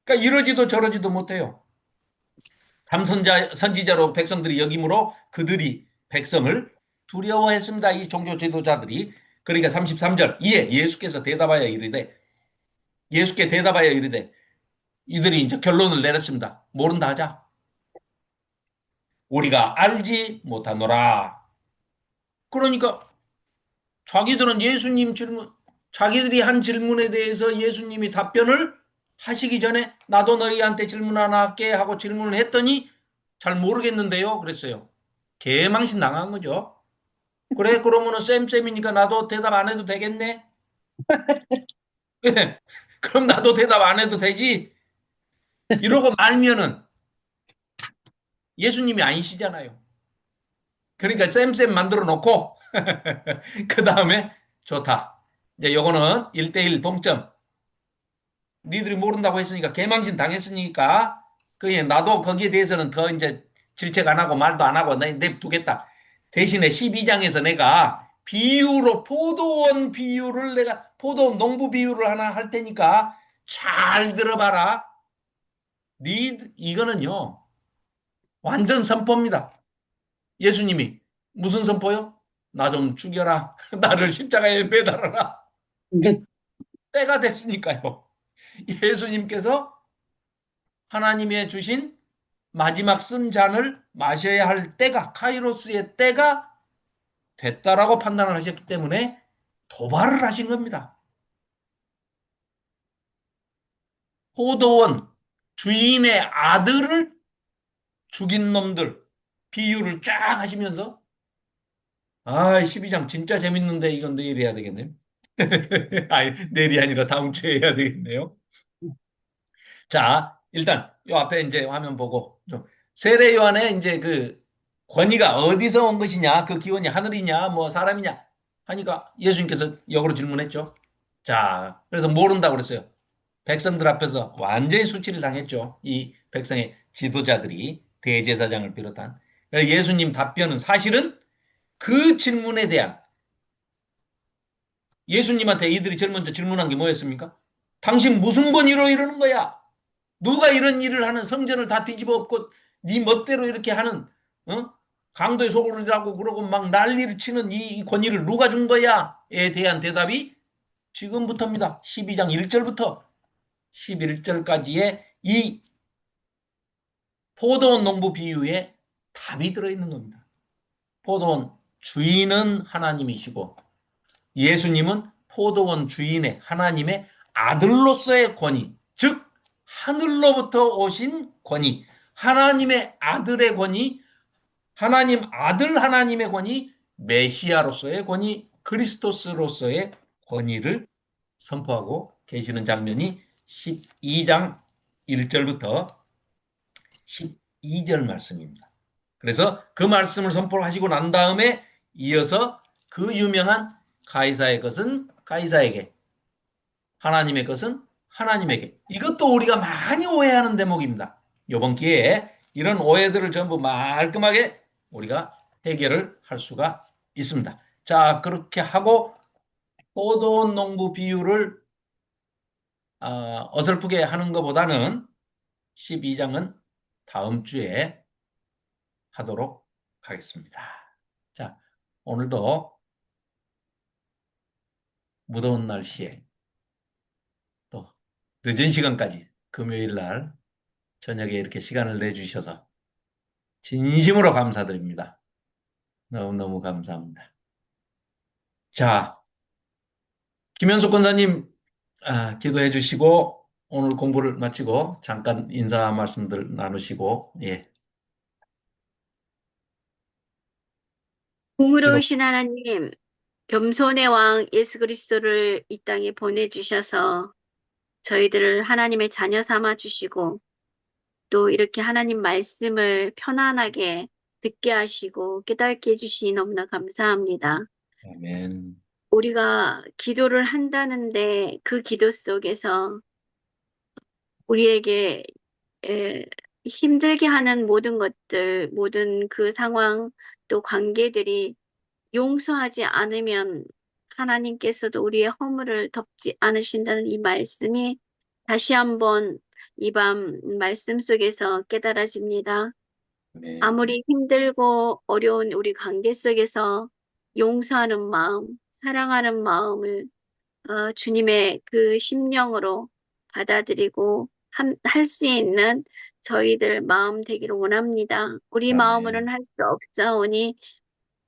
그러니까 이러지도 저러지도 못해요. 선지자로 백성들이 여김으로 그들이 백성을 두려워했습니다. 이 종교 지도자들이. 그러니까 33절 이에 예수께서 대답하여 이르되 예수께 대답하여 이르되 이들이 이제 결론을 내렸습니다. 모른다 하자. 우리가 알지 못하노라. 그러니까 자기들은 자기들이 한 질문에 대해서 예수님이 답변을 하시기 전에 나도 너희한테 질문 하나 할게 하고 질문을 했더니 잘 모르겠는데요. 그랬어요. 개망신 당한 거죠. 그래 그러면은 쌤이니까 나도 대답 안 해도 되겠네. 그럼 나도 대답 안 해도 되지. 이러고 말면은 예수님이 아니시잖아요. 그러니까 쌤 만들어 놓고 그 다음에 좋다. 이제 요거는 1대1 동점. 니들이 모른다고 했으니까 개망신 당했으니까 그게 나도 거기에 대해서는 더 이제 질책 안 하고 말도 안 하고 냅두겠다. 대신에 12장에서 내가 비유로 포도원 비유를 내가 포도원 농부 비유를 하나 할 테니까 잘 들어봐라. 이거는요 완전 선포입니다. 예수님이 무슨 선포요? 나 좀 죽여라. 나를 십자가에 매달아라. 때가 됐으니까요. 예수님께서 하나님의 주신 마지막 쓴 잔을 마셔야 할 때가 카이로스의 때가 됐다라고 판단을 하셨기 때문에 도발을 하신 겁니다. 포도원 주인의 아들을 죽인 놈들 비유를 쫙 하시면서 12장 진짜 재밌는데 이건 내일 해야 되겠네요. 아니, 내일이 아니라 다음 주에 해야 되겠네요. 자, 일단 요 앞에 이제 화면 보고 세례 요한의 이제 그 권위가 어디서 온 것이냐, 그 기원이 하늘이냐, 뭐 사람이냐 하니까 예수님께서 역으로 질문했죠. 자, 그래서 모른다고 그랬어요. 백성들 앞에서 완전히 수치를 당했죠. 이 백성의 지도자들이 대제사장을 비롯한. 예수님 답변은 사실은 그 질문에 대한 예수님한테 이들이 제일 먼저 질문한 게 뭐였습니까? 당신 무슨 권위로 이러는 거야? 누가 이런 일을 하는 성전을 다 뒤집어 엎고 네 멋대로 이렇게 하는 강도의 소굴이라고 그러고 막 난리를 치는 이 권위를 누가 준 거야?에 대한 대답이 지금부터입니다. 12장 1절부터 11절까지의 이 포도원 농부 비유에 답이 들어있는 겁니다. 포도원 주인은 하나님이시고 예수님은 포도원 주인의 하나님의 아들로서의 권위, 즉 하늘로부터 오신 권위, 하나님의 아들의 권위, 하나님 아들 하나님의 권위, 메시아로서의 권위, 그리스도스로서의 권위를 선포하고 계시는 장면이 12장 1절부터 12절 말씀입니다. 그래서 그 말씀을 선포를 하시고 난 다음에 이어서 그 유명한 가이사의 것은 가이사에게, 하나님의 것은 하나님에게. 이것도 우리가 많이 오해하는 대목입니다. 이번 기회에 이런 오해들을 전부 말끔하게 우리가 해결을 할 수가 있습니다. 자, 그렇게 하고 포도 농부 비유를 어설프게 하는 것보다는 12장은 다음 주에 하도록 하겠습니다. 자, 오늘도 무더운 날씨에 또 늦은 시간까지 금요일 날 저녁에 이렇게 시간을 내주셔서 진심으로 감사드립니다. 너무너무 감사합니다. 자, 김현숙 권사님, 기도해 주시고 오늘 공부를 마치고 잠깐 인사 말씀들 나누시고, 예, 기도, 공의로우신 하나님, 겸손의 왕 예수 그리스도를 이 땅에 보내주셔서 저희들을 하나님의 자녀 삼아 주시고 또 이렇게 하나님 말씀을 편안하게 듣게 하시고 깨닫게 해주시니 너무나 감사합니다. 아멘. 우리가 기도를 한다는데 그 기도 속에서 우리에게 힘들게 하는 모든 것들, 모든 그 상황, 또 관계들이 용서하지 않으면 하나님께서도 우리의 허물을 덮지 않으신다는 이 말씀이 다시 한번 이 밤 말씀 속에서 깨달아집니다. 아멘. 아무리 힘들고 어려운 우리 관계 속에서 용서하는 마음, 사랑하는 마음을 주님의 그 심령으로 받아들이고 할 수 있는 저희들 마음 되기를 원합니다. 우리 마음으로는 아멘. 할 수 없사오니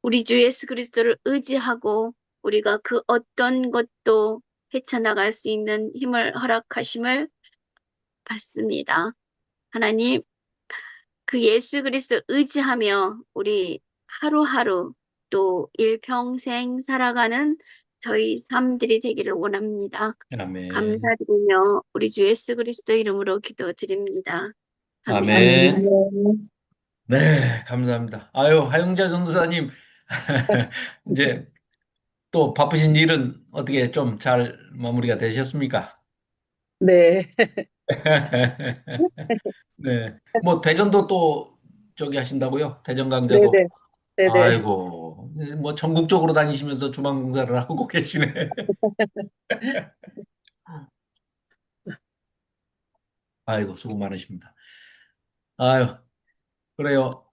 우리 주 예수 그리스도를 의지하고 우리가 그 어떤 것도 헤쳐나갈 수 있는 힘을 허락하심을 받습니다. 하나님, 그 예수 그리스도 의지하며 우리 하루하루 또 일평생 살아가는 저희 삶들이 되기를 원합니다. 아멘. 감사드리며 우리 주 예수 그리스도 이름으로 기도드립니다. 아멘. 아멘. 아멘. 네, 감사합니다. 아유, 하영자 전도사님, 이제 또 바쁘신 일은 어떻게 좀 잘 마무리가 되셨습니까? 네, 네. 뭐 대전도 또 저기 하신다고요? 대전 강좌도. 네네, 네네. 아이고, 뭐 전국적으로 다니시면서 주방 공사를 하고 계시네. 아이고, 수고 많으십니다. 아유, 그래요.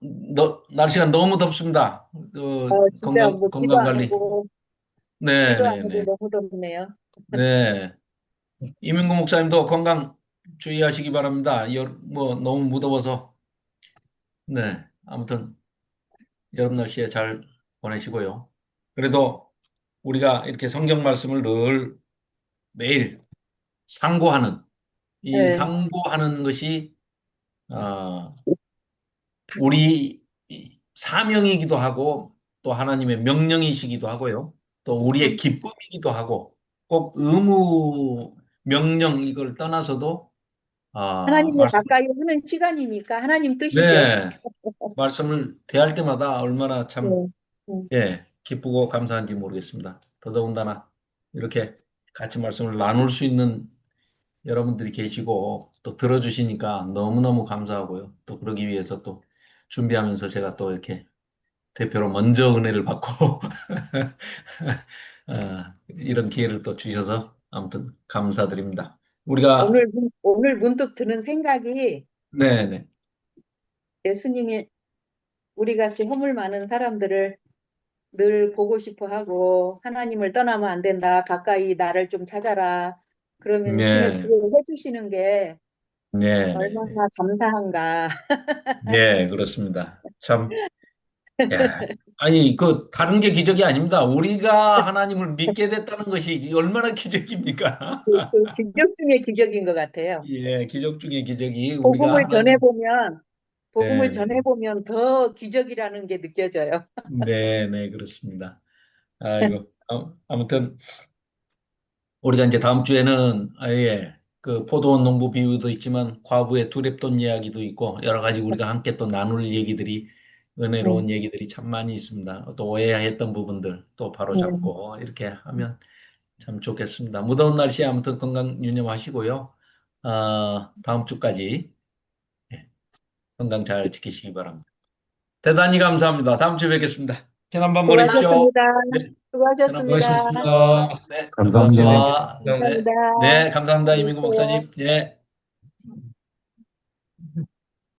날씨가 너무 덥습니다. 진짜 뭐 기도 건강 안 관리. 하고, 네, 기도 안 네, 해도 네. 너무 덥네요. 네. 이민구 목사님도 건강 주의하시기 바랍니다. 뭐 너무 무더워서. 네. 아무튼 여름 날씨에 잘 보내시고요. 그래도 우리가 이렇게 성경 말씀을 늘 매일 상고하는 이 네. 상고하는 것이 어, 우리 사명이기도 하고 또 하나님의 명령이시기도 하고요. 또 우리의 기쁨이기도 하고 꼭 의무 명령 이걸 떠나서도 하나님을 말씀 가까이 하는 시간이니까 하나님 뜻이죠. 네 말씀을 대할 때마다 얼마나 참 네. 네. 예, 기쁘고 감사한지 모르겠습니다. 더더군다나 이렇게 같이 말씀을 나눌 수 있는 여러분들이 계시고 또 들어주시니까 너무너무 감사하고요. 또 그러기 위해서 또 준비하면서 제가 또 이렇게 대표로 먼저 은혜를 받고 이런 기회를 또 주셔서 아무튼 감사드립니다. 우리가 오늘 문득 드는 생각이 네네 예수님이 우리 같이 허물 많은 사람들을 늘 보고 싶어 하고 하나님을 떠나면 안 된다. 가까이 나를 좀 찾아라. 그러면 네 그걸 해주시는 게 네네네 얼마나 감사한가. 네 그렇습니다. 참 야, 아니, 다른 게 기적이 아닙니다. 우리가 하나님을 믿게 됐다는 것이 얼마나 기적입니까? 그 기적 중에 기적인 것 같아요. 예, 기적 중에 기적이 우리가 복음을 하나님, 전해보면, 복음을 네네, 전해보면 더 기적이라는 게 느껴져요. 네네, 그렇습니다. 아이고, 아무튼 우리가 이제 다음 주에는 아예 그 포도원 농부 비유도 있지만 과부의 두랩돈 이야기도 있고 여러 가지 우리가 함께 또 나눌 얘기들이 은혜로운 얘기들이 참 많이 있습니다. 또 오해했던 부분들 또 바로 잡고 이렇게 하면 참 좋겠습니다. 무더운 날씨에 아무튼 건강 유념하시고요. 다음 주까지 예, 건강 잘 지키시기 바랍니다. 대단히 감사합니다. 다음 주에 뵙겠습니다. 편한 밤 보내십시오. 수고하셨습니다. 네, 편한 밤 수고하셨습니다. 수고하셨습니다. 네, 다음 주에 건강합시다. 뵙겠습니다. 네, 감사합니다. 네, 감사합니다. 이민구 안녕히 계세요. 목사님. 네.